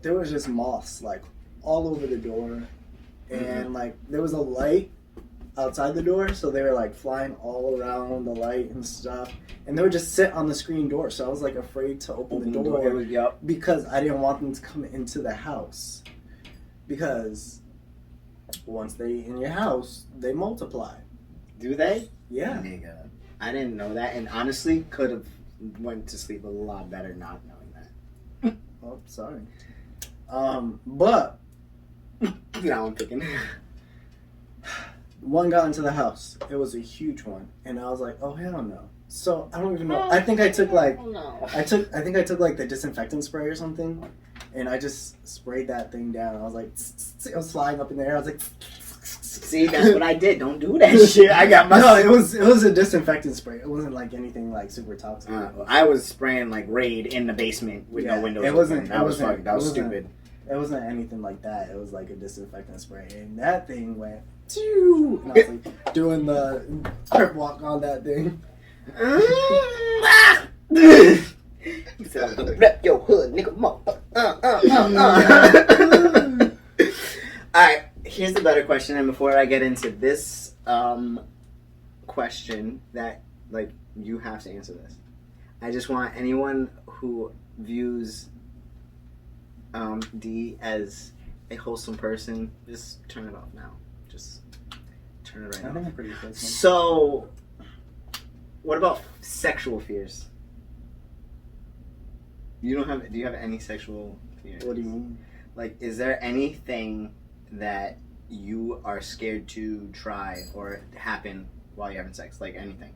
there was just moths like all over the door, and like there was a light outside the door, so they were like flying all around the light and stuff, and they would just sit on the screen door. So I was like afraid to open the door because I didn't want them to come into the house, because once they in your house, they multiply. Do they? Yeah. Nigga, I didn't know that, and honestly, could have went to sleep a lot better not knowing that. Oh, sorry. But now I'm thinking. One got into the house. It was a huge one, and I was like, "Oh hell no!" So I don't even know. I think I took like the disinfectant spray or something, and I just sprayed that thing down. I was like, it was flying up in the air. I was like, See, that's what I did. Don't do that shit. I got my. No, it was a disinfectant spray. It wasn't like anything like super toxic. I was spraying like Raid in the basement with no windows. It wasn't. That was fucking. That was stupid. It wasn't anything like that. It was like a disinfectant spray, and that thing went. And I was like doing the crip walk on that thing. He said, "I'm gonna rep your hood, nigga, Alright, here's the better question, and before I get into this question that, like, you have to answer this. I just want anyone who views Dee as a wholesome person, just turn it off now. Just turn it right off. I think I'm pretty wholesome. So, what about sexual fears? Do you have any sexual fears? What do you mean? Like, is there anything that you are scared to try or happen while you're having sex? Like, anything?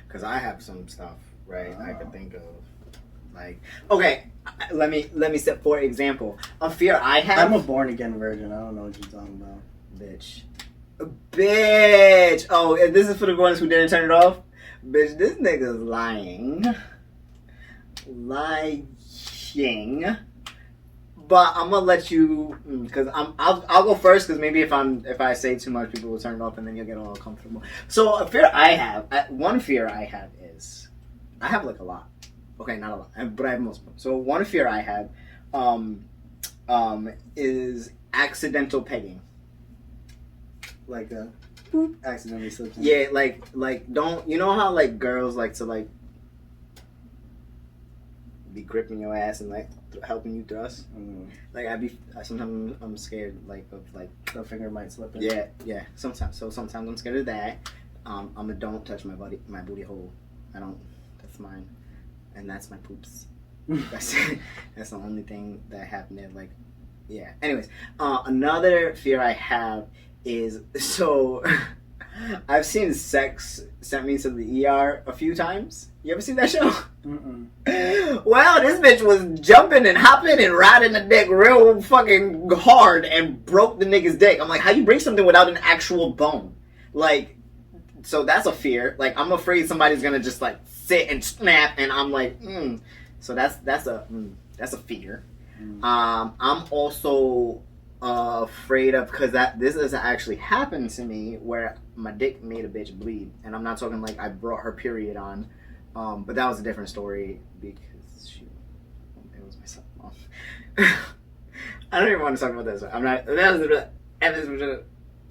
Because I have some stuff, right? I could think of. Like, okay, let me set for example. A fear I have. I'm a born again virgin. I don't know what you're talking about. Bitch. Oh, and this is for the ones who didn't turn it off. Bitch, this nigga's lying. But I'm gonna let you, because I'll go first, because maybe if I say too much, people will turn it off, and then you'll get all uncomfortable. So one fear I have is, I have like a lot. Okay, not a lot, but I have multiple. So one fear I have, is accidental pegging. Like accidentally slipped in. Yeah, like don't, you know how like girls like to like be gripping your ass and like helping you thrust? Like sometimes I'm scared like of like the finger might slip in. Yeah. Sometimes I'm scared of that. I'm a don't touch my booty hole. That's mine, and that's my poops. That's the only thing that happened there. Like, yeah. Anyways, another fear I have is, so I've seen Sex Sent Me to the ER a few times. You ever seen that show? Mm-mm. Well, this bitch was jumping and hopping and riding the dick real fucking hard and broke the nigga's dick. I'm like, how you break something without an actual bone? Like, so that's a fear. Like, I'm afraid somebody's gonna just like sit and snap, and I'm like, So that's a fear. I'm also afraid of, because this has actually happened to me, where my dick made a bitch bleed, and I'm not talking like I brought her period on, but that was a different story because it was my son. I don't even want to talk about this. I'm not.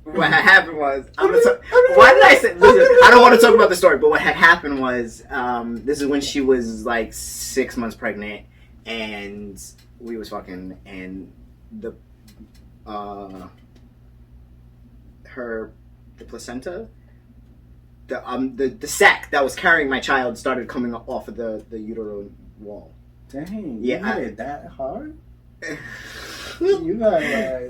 What had happened was, why did I say? Listen, I don't want to talk about the story, but what had happened was, this is when she was like 6 months pregnant, and we was fucking, and the placenta, the sac that was carrying my child started coming off of the uterine wall. Dang, yeah, you hit it that hard? You got like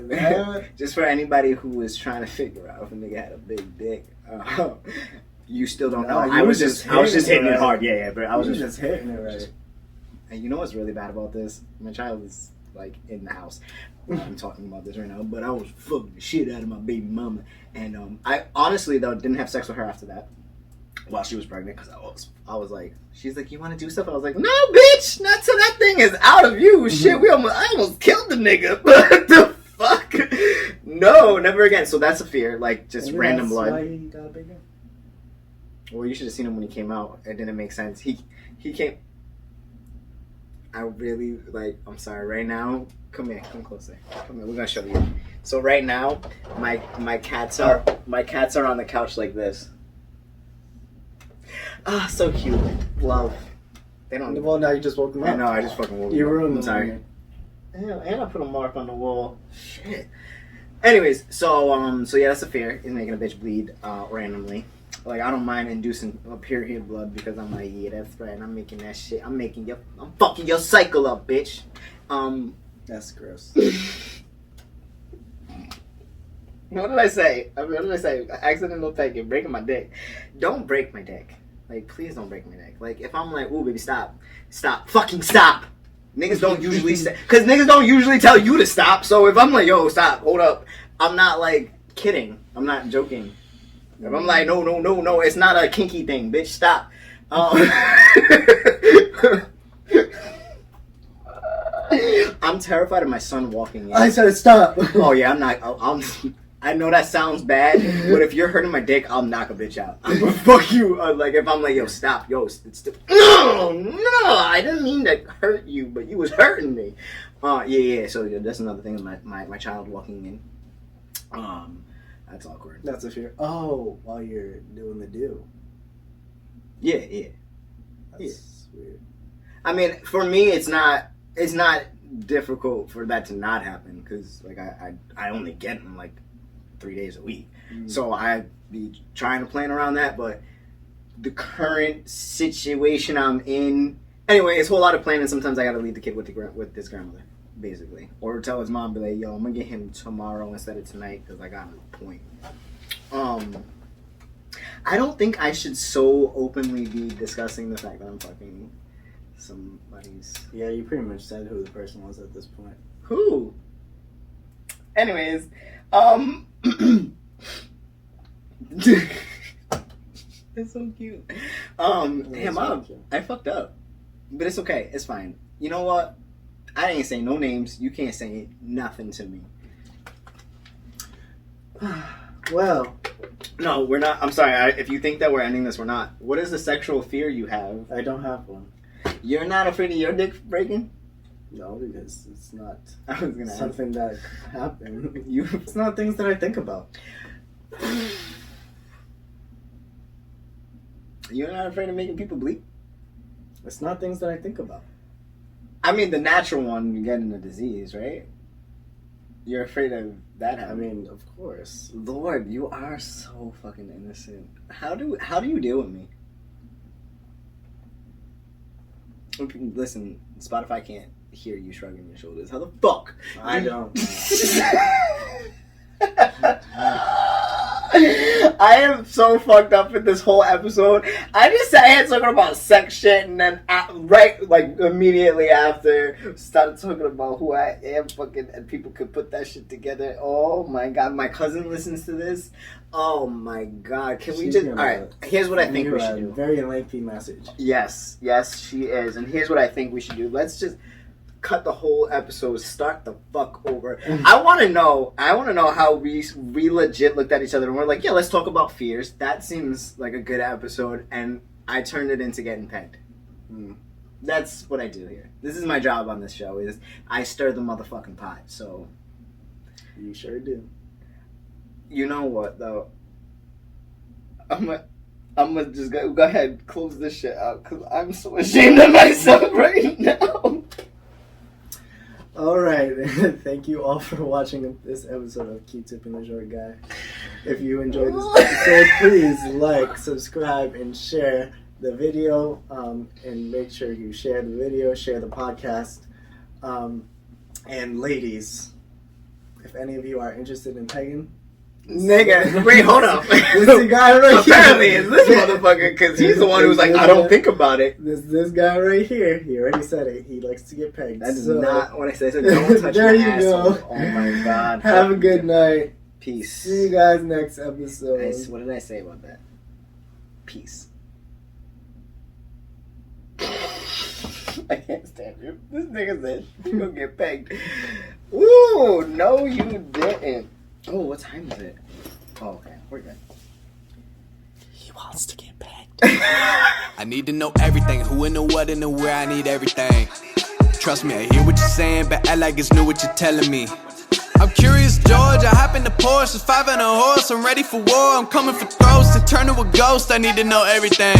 that? Just for anybody who was trying to figure out if a nigga had a big dick, you still don't know. I was just hitting it hard. Yeah, but I was just hitting it right. And you know what's really bad about this? My child is like in the house. I'm talking about this right now, but I was fucking the shit out of my baby mama, and I honestly though didn't have sex with her after that, while she was pregnant, because I was like, she's like, you want to do stuff? I was like, no, bitch, not till that thing is out of you. Shit, I almost killed the nigga. What the fuck? No, never again. So that's a fear, like just random blood. Why he got bigger? Well, you should have seen him when he came out. It didn't make sense. He came. I really like. I'm sorry. Right now, come here. Come closer. Come here. We're gonna show you. So right now, my cats are on the couch like this. Ah, so cute. Love. They don't. Well, now you just woke them up. I know. I just fucking woke them up. You ruined them. I'm sorry. And I put a mark on the wall. Shit. Anyways, so yeah, that's a fear. Is making a bitch bleed randomly. Like, I don't mind inducing a period blood, because I'm like, yeah, that's right. I'm making that shit. I'm fucking your cycle up, bitch. That's gross. What did I say? Accidental pegging, breaking my dick. Don't break my dick. Like, please don't break my dick. Like, if I'm like, ooh, baby, stop, fucking stop. Niggas don't usually say, because niggas don't usually tell you to stop. So if I'm like, yo, stop, hold up, I'm not like kidding. I'm not joking. If I'm like, no, it's not a kinky thing, bitch, stop. I'm terrified of my son walking in. I said stop. Oh yeah, I'm not. I know that sounds bad, but if you're hurting my dick, I'll knock a bitch out. I'm gonna fuck you. Like if I'm like, yo, stop, yo, no, I didn't mean to hurt you, but you was hurting me. Yeah. So that's another thing. My child walking in. That's awkward. That's a fear. Oh, while you're doing the do. Yeah. That's weird. I mean, for me, it's not difficult for that to not happen because like I only get them like 3 days a week, so I be trying to plan around that. But the current situation I'm in, anyway, it's a whole lot of planning. Sometimes I gotta leave the kid with his grandmother, basically, or tell his mom, be like, yo, I'm gonna get him tomorrow instead of tonight because I got an appointment. I don't think I should so openly be discussing the fact that I'm fucking somebody's. Yeah, you pretty much said who the person was at this point. Who? Anyways, it's so cute. Damn, I fucked up, but it's okay. It's fine. You know what? I ain't say no names. You can't say nothing to me. Well, no, we're not. I'm sorry. If you think that we're ending this, we're not. What is the sexual fear you have? I don't have one. You're not afraid of your dick breaking? No, because it's not I was gonna something that happened. You. It's not things that I think about. You're not afraid of making people bleed? It's not things that I think about. I mean, the natural one, you getting a disease, right? You're afraid of that happening. I mean, of course. Lord, you are so fucking innocent. How do you deal with me? Listen, Spotify can't hear you shrugging your shoulders. How the fuck? I don't. I am so fucked up with this whole episode. I just sat here talking about sex shit, and then immediately after started talking about who I am, fucking, and people could put that shit together. Oh my god, my cousin listens to this. Oh my god, can we just? All right, here's what I think we should do. Very lengthy message. Yes, she is, and here's what I think we should do. Let's just cut the whole episode, start the fuck over. I want to know how we legit looked at each other and we're like, yeah, let's talk about fears. That seems like a good episode, and I turned it into getting pegged. That's what I do here. This is my job on this show, is I stir the motherfucking pot. So you sure do. You know what though? I'm gonna just go ahead, close this shit out, because I'm so ashamed of myself right now. Alright, thank you all for watching this episode of Q-Tip and the Short Guy. If you enjoyed this episode, please like, subscribe, and share the video. And make sure you share the video, share the podcast. And ladies, if any of you are interested in pegging, nigga, wait, hold up. This the guy right here. Apparently it's this motherfucker, because he's the one who's like, I don't think about it. This guy right here, he already said it. He likes to get pegged. That is not what I said. I said, don't touch there my you asshole. go. Oh my god. Have a good night. Peace. See you guys next episode. What did I say about that? Peace. I can't stand you. This nigga said you gonna get pegged. Ooh, no you didn't. Oh, what time is it? Oh, okay. We're good. He wants to get pegged. I need to know everything. Who and the what and the where. I need everything. Trust me, I hear what you're saying, but act like it's new what you're telling me. I'm curious, George. I hop in the Porsche, 5 and a horse. I'm ready for war. I'm coming for throats to turn to a ghost. I need to know everything.